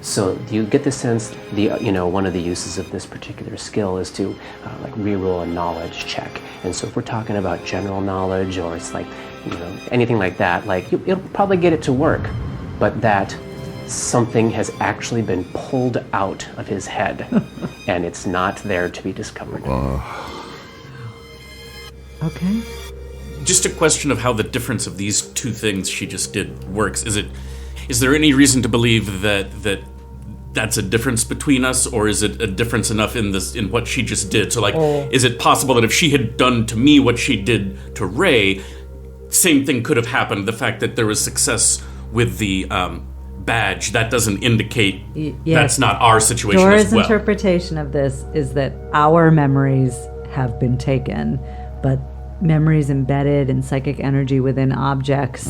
So you get the sense, one of the uses of this particular skill is to reroll a knowledge check. And so if we're talking about general knowledge, or it's like, anything like that, you'll probably get it to work, but that something has actually been pulled out of his head, and it's not there to be discovered. Okay. Just a question of how the difference of these two things she just did works. Is there any reason to believe that that's a difference between us, or is it a difference enough in what she just did? So, like, is it possible that if she had done to me what she did to Ray, same thing could have happened? The fact that there was success with the badge, that doesn't indicate that's not our situation Dora's as well. interpretation of this is that our memories have been taken, but memories embedded in psychic energy within objects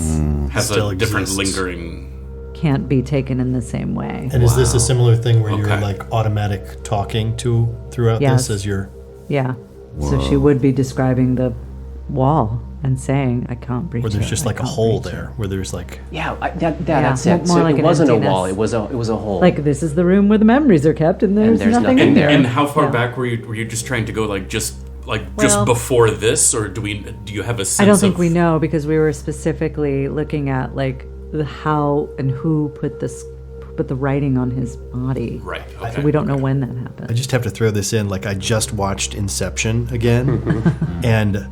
Has Still a different exists. lingering... can't be taken in the same way. And is this a similar thing where you're Okay. like automatic talking throughout Yes. this as you're... Yeah. So she would be describing the wall and saying, I can't breach it. Where there's just I like a can't hole breach it." there, where there's like... Yeah, that's it. more So like it an wasn't a emptiness. wall. It was a hole. Like, this is the room where the memories are kept, and there's there's nothing nothing in there. there. And how far Yeah. back were you just trying to go, just Well- before this, or do you have a sense I don't think of... we know, because we were specifically looking at like the how and who put the writing on his body. Right, So okay. we don't know when that happened. I just have to throw this in, like I just watched Inception again, and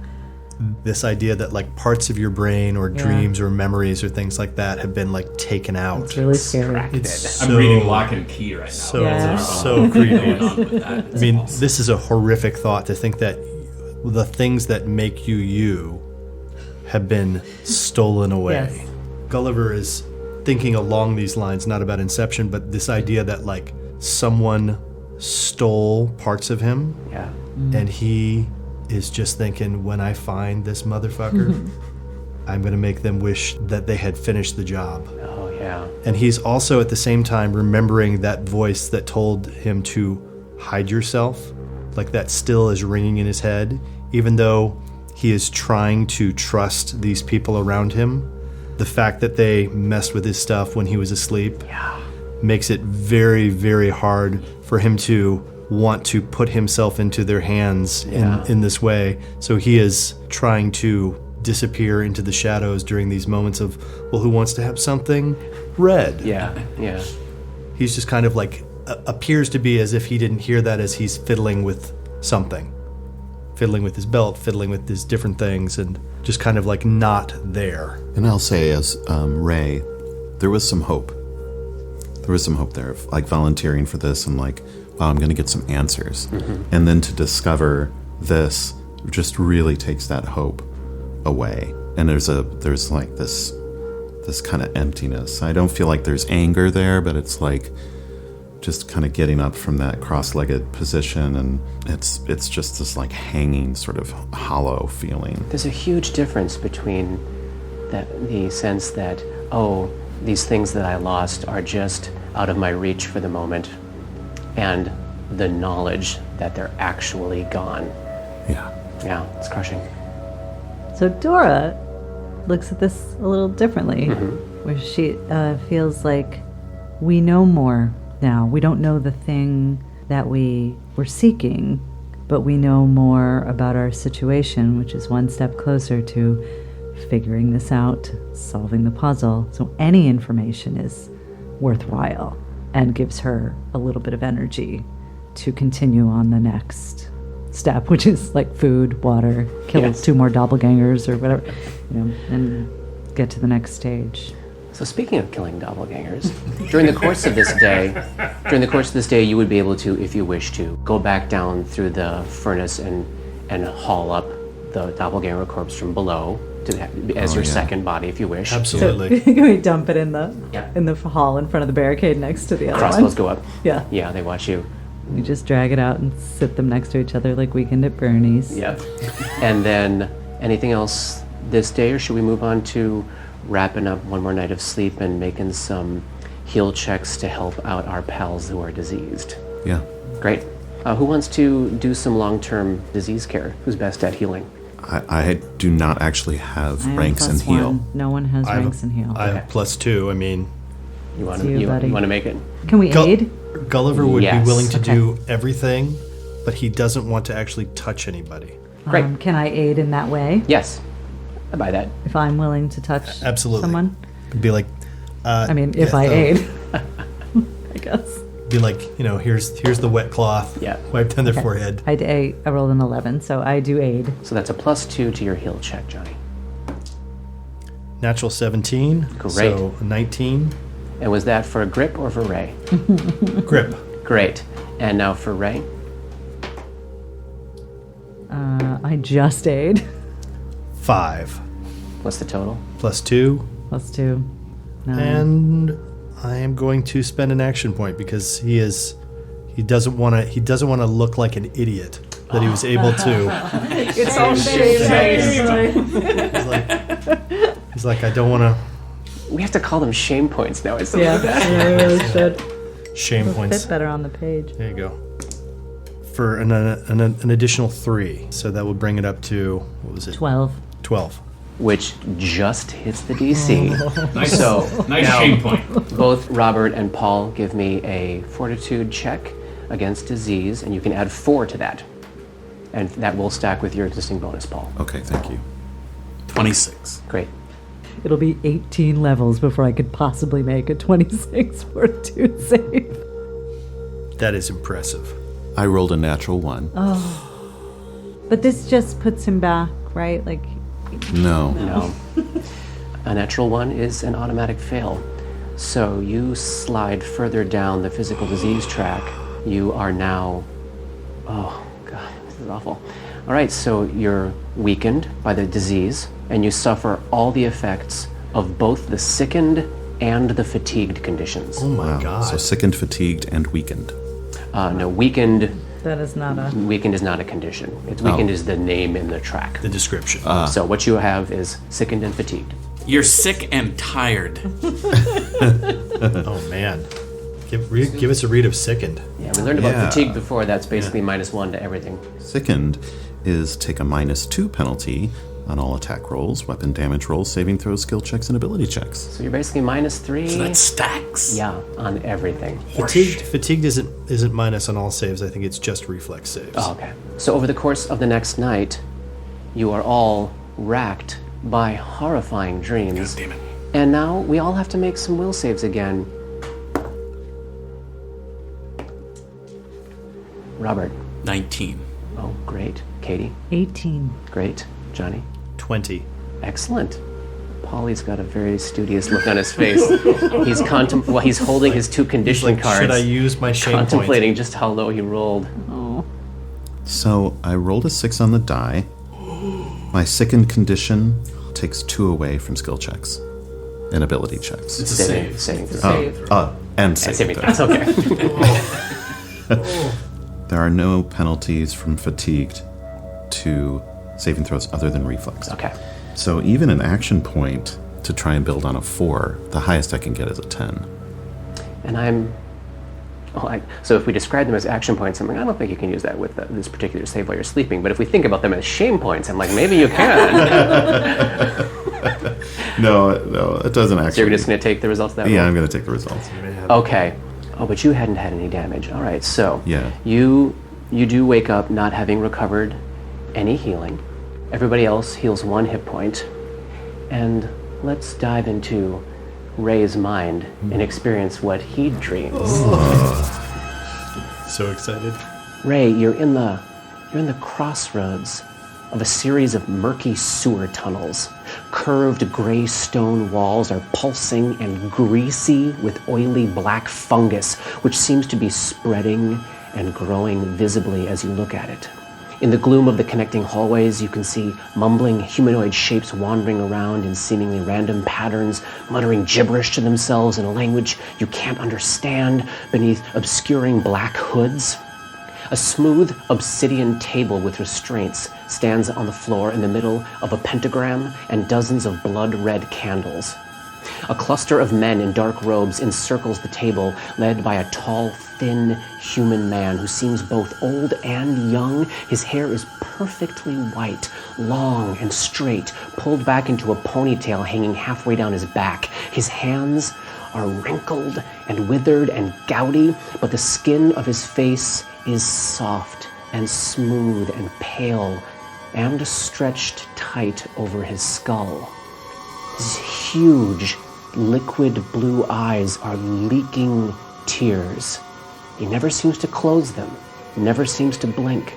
this idea that like parts of your brain or dreams or memories or things like that have been like taken out. It's really scary. It's I'm reading Lock and Key right now. so Yeah. so creepy. Going on with that. I mean, this is a horrific thought to think that the things that make you have been stolen away. Yes. Gulliver is thinking along these lines, not about Inception, but this idea that like someone stole parts of him, Yeah. and he is just thinking, when I find this motherfucker, I'm going to make them wish that they had finished the job. Oh, yeah. And he's also at the same time remembering that voice that told him to hide yourself. Like that still is ringing in his head, even though he is trying to trust these people around him. The fact that they messed with his stuff when he was asleep makes it very, very hard for him to want to put himself into their hands in this way. So he is trying to disappear into the shadows during these moments of, well, who wants to have something red? Yeah. Yeah. He's just kind of like, appears to be as if he didn't hear that as he's fiddling with something. Fiddling with his belt, fiddling with his different things, and just kind of like not there. And I'll say, as Ray, there was some hope. There was some hope there of like volunteering for this and like, wow, I'm going to get some answers. And then to discover this just really takes that hope away. And there's like this kind of emptiness. I don't feel like there's anger there, but it's like just kind of getting up from that cross-legged position, and it's just this like hanging sort of hollow feeling. There's a huge difference between the sense that, oh, these things that I lost are just out of my reach for the moment, and the knowledge that they're actually gone. Yeah. Yeah, it's crushing. So Dora looks at this a little differently, where she feels like we know more now. We don't know the thing that we were seeking, but we know more about our situation, which is one step closer to figuring this out, solving the puzzle. So any information is worthwhile and gives her a little bit of energy to continue on the next step, which is like food, water, kill 2 more doppelgangers or whatever, and get to the next stage. So speaking of killing doppelgangers, during the course of this day, you would be able to, if you wish to, go back down through the furnace and haul up the doppelganger corpse from below as your second body, if you wish. Absolutely. Can we dump it in the Yeah. in the hall in front of the barricade next to the other Crossbows one? go up. Yeah. Yeah, they watch you. We just drag it out and sit them next to each other like Weekend at Bernie's. Yep. And then anything else this day, or should we move on to wrapping up one more night of sleep and making some heal checks to help out our pals who are diseased? Yeah. Great. Who wants to do some long-term disease care? Who's best at healing? I do not actually have I am ranks in heal. +1. No one has ranks in heal. I have +2. I mean, You want See you, buddy. to make it? Can we aid? Gulliver would Yes. be willing to Okay. do everything, but he doesn't want to actually touch anybody. Great. Can I aid in that way Yes. I buy that. if I'm willing to touch Absolutely. someone? It'd be like, I mean, if I aid, I guess. be like, here's the wet cloth. Yeah. Wiped on their forehead. I rolled an 11, so I do aid. So that's a +2 to your heal check, Johnny. Natural 17. Great. So 19. And was that for Grip or for Ray? Grip. Great. And now for Ray? I just aid. 5. What's the total? Plus 2. Plus 2. 9. And I am going to spend an action point because he doesn't want to look like an idiot that he was able to. It's all shame. He's like, I don't want to. We have to call them shame points now. It's Yeah, I really should. Shame Fit points. better on the page. There you go. For an additional 3, so that would bring it up to, what was it? 12. 12. Which just hits the DC. Nice, So nice now, shame point. both Robert and Paul give me a fortitude check against disease, and you can add 4 to that. And that will stack with your existing bonus, Paul. Okay, thank you. 26. Great. It'll be 18 levels before I could possibly make a 26 fortitude save. That is impressive. I rolled a natural 1. But this just puts him back, right? Like, No. No. A natural 1 is an automatic fail. So you slide further down the physical disease track. You are now... Oh, God, this is awful. All right, so you're weakened by the disease, and you suffer all the effects of both the sickened and the fatigued conditions. Oh my Wow. god. So sickened, fatigued, and weakened. No, weakened that is not a... is not a condition. It's weakened is the name in the track. The description. So what you have is sickened and fatigued. You're sick and tired. Oh man. Give us a read of sickened. Yeah, we learned about Yeah. fatigue before. That's basically -1 to everything. Sickened is take a -2 penalty on all attack rolls, weapon damage rolls, saving throws, skill checks, and ability checks. So you're basically -3. So that stacks. Yeah, on everything. Fatigued isn't minus on all saves. I think it's just reflex saves. Oh, okay. So over the course of the next night, you are all racked by horrifying dreams. God damn it. And now we all have to make some will saves again. Robert. 19. Oh, great. Katie. 18. Great. Johnny. 20. Excellent. Paulie's got a very studious look on his face. He's holding his 2 condition Like, cards. should I use my shame point? Contemplating just how low he rolled. So I rolled a 6 on the die. My sickened condition takes 2 away from skill checks and ability checks. It's a save. Saving throw. And saving throws. That's okay. There are no penalties from fatigued to saving throws other than reflex. Okay. So even an action point to try and build on a 4, the highest I can get is a 10. And so if we describe them as action points, I'm like, I don't think you can use that with this particular save while you're sleeping. But if we think about them as shame points, I'm like, maybe you can. No, it doesn't actually. So you're just going to take the results of that Yeah, roll? I'm going to take the results. Okay. Oh, but you hadn't had any damage. All right, so Yeah. you do wake up not having recovered any healing. Everybody else heals 1 hit point. And let's dive into Ray's mind and experience what he dreams. So excited. Ray, you're in the crossroads of a series of murky sewer tunnels. Curved gray stone walls are pulsing and greasy with oily black fungus, which seems to be spreading and growing visibly as you look at it. In the gloom of the connecting hallways, you can see mumbling humanoid shapes wandering around in seemingly random patterns, muttering gibberish to themselves in a language you can't understand beneath obscuring black hoods. A smooth obsidian table with restraints stands on the floor in the middle of a pentagram and dozens of blood-red candles. A cluster of men in dark robes encircles the table, led by a tall, thin human man who seems both old and young. His hair is perfectly white, long and straight, pulled back into a ponytail hanging halfway down his back. His hands are wrinkled and withered and gouty, but the skin of his face is soft and smooth and pale and stretched tight over his skull. His huge, liquid blue eyes are leaking tears. He never seems to close them, never seems to blink.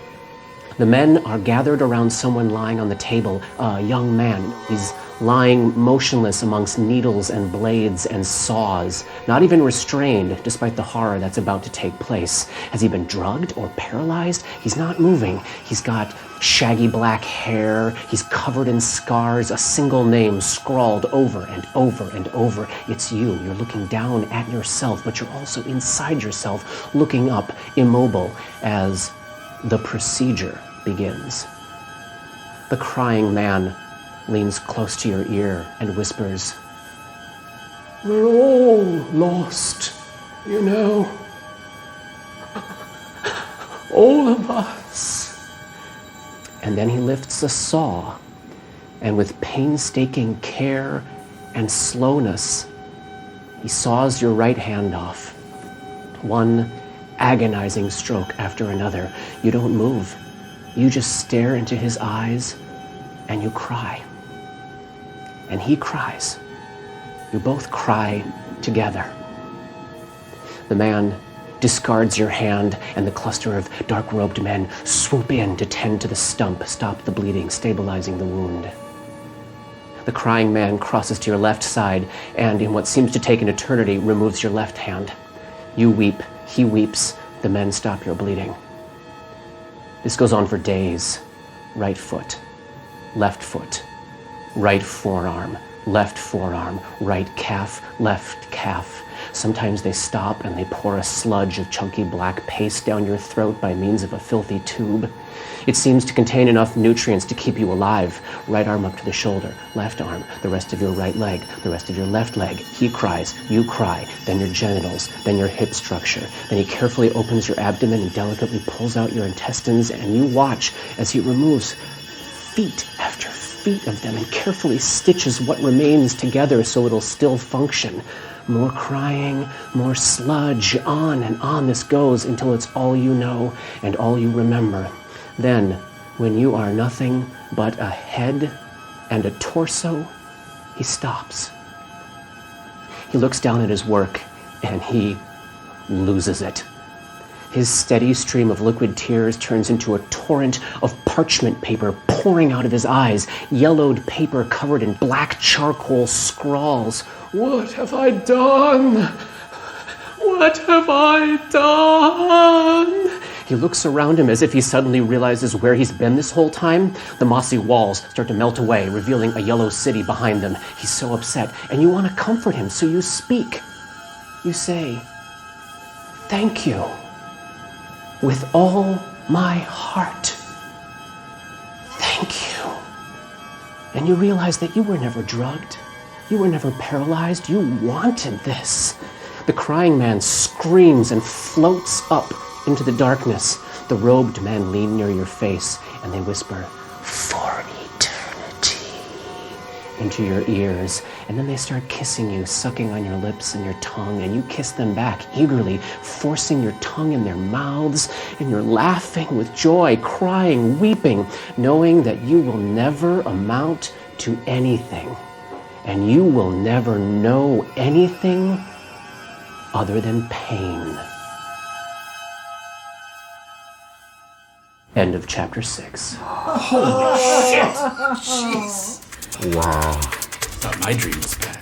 The men are gathered around someone lying on the table, a young man. He's lying motionless amongst needles and blades and saws, not even restrained despite the horror that's about to take place. Has he been drugged or paralyzed? He's not moving. He's got shaggy black hair. He's covered in scars, a single name scrawled over and over and over. It's you. You're looking down at yourself, but you're also inside yourself, looking up, immobile, as the procedure begins. The crying man leans close to your ear and whispers, "We're all lost, you know. All of us." And then he lifts a saw, and with painstaking care and slowness, he saws your right hand off. One agonizing stroke after another. You don't move. You just stare into his eyes, and you cry. And he cries. You both cry together. The man discards your hand, and the cluster of dark-robed men swoop in to tend to the stump, stop the bleeding, stabilizing the wound. The crying man crosses to your left side, and in what seems to take an eternity, removes your left hand. You weep, he weeps, the men stop your bleeding. This goes on for days. Right foot, left foot, right forearm, right calf, left calf. Sometimes they stop and they pour a sludge of chunky black paste down your throat by means of a filthy tube. It seems to contain enough nutrients to keep you alive. Right arm up to the shoulder, left arm, the rest of your right leg, the rest of your left leg. He cries, you cry, then your genitals, then your hip structure. Then he carefully opens your abdomen and delicately pulls out your intestines, and you watch as he removes feet after feet of them and carefully stitches what remains together so it'll still function. More crying, more sludge, on and on this goes until it's all you know and all you remember. Then, when you are nothing but a head and a torso, he stops. He looks down at his work and he loses it. His steady stream of liquid tears turns into a torrent of parchment paper pouring out of his eyes, yellowed paper covered in black charcoal scrawls. What have I done? What have I done? He looks around him as if he suddenly realizes where he's been this whole time. The mossy walls start to melt away, revealing a yellow city behind them. He's so upset, and you want to comfort him, so you speak. You say, "Thank you. With all my heart. Thank you." And you realize that you were never drugged. You were never paralyzed. You wanted this. The crying man screams and floats up into the darkness. The robed men lean near your face and they whisper, "For eternity," into your ears. And then they start kissing you, sucking on your lips and your tongue, and you kiss them back eagerly, forcing your tongue in their mouths, and you're laughing with joy, crying, weeping, knowing that you will never amount to anything, and you will never know anything other than pain. End of chapter 6. Holy shit! Jeez. Wow. Thought my dream was bad.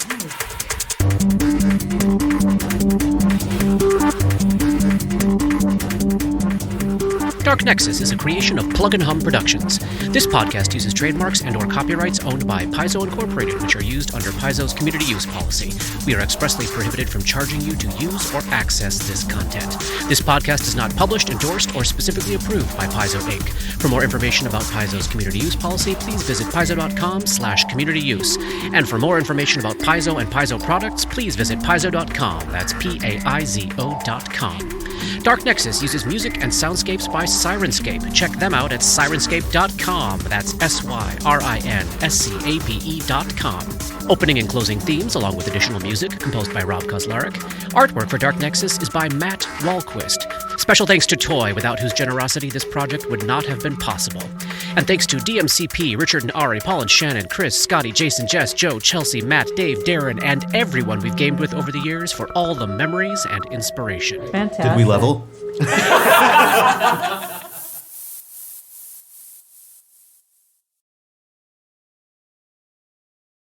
Dark Nexus is a creation of Plug and Hum Productions. This podcast uses trademarks and/or copyrights owned by Paizo Incorporated, which are used under Paizo's community use policy. We are expressly prohibited from charging you to use or access this content. This podcast is not published, endorsed, or specifically approved by Paizo Inc. For more information about Paizo's community use policy, please visit paizo.com/communityuse. And for more information about Paizo and Paizo products, please visit paizo.com. That's PAIZO.com. Dark Nexus uses music and soundscapes by Syrinscape. Check them out at Syrinscape.com. That's SYRINSCAPE.com. Opening and closing themes, along with additional music, composed by Rob Kauzlaric. Artwork for Dark Nexus is by Matt Wahlquist. Special thanks to Toy, without whose generosity this project would not have been possible. And thanks to DMCP, Richard and Ari, Paul and Shannon, Chris, Scotty, Jason, Jess, Joe, Chelsea, Matt, Dave, Darren, and everyone we've gamed with over the years for all the memories and inspiration. Fantastic. Did we level?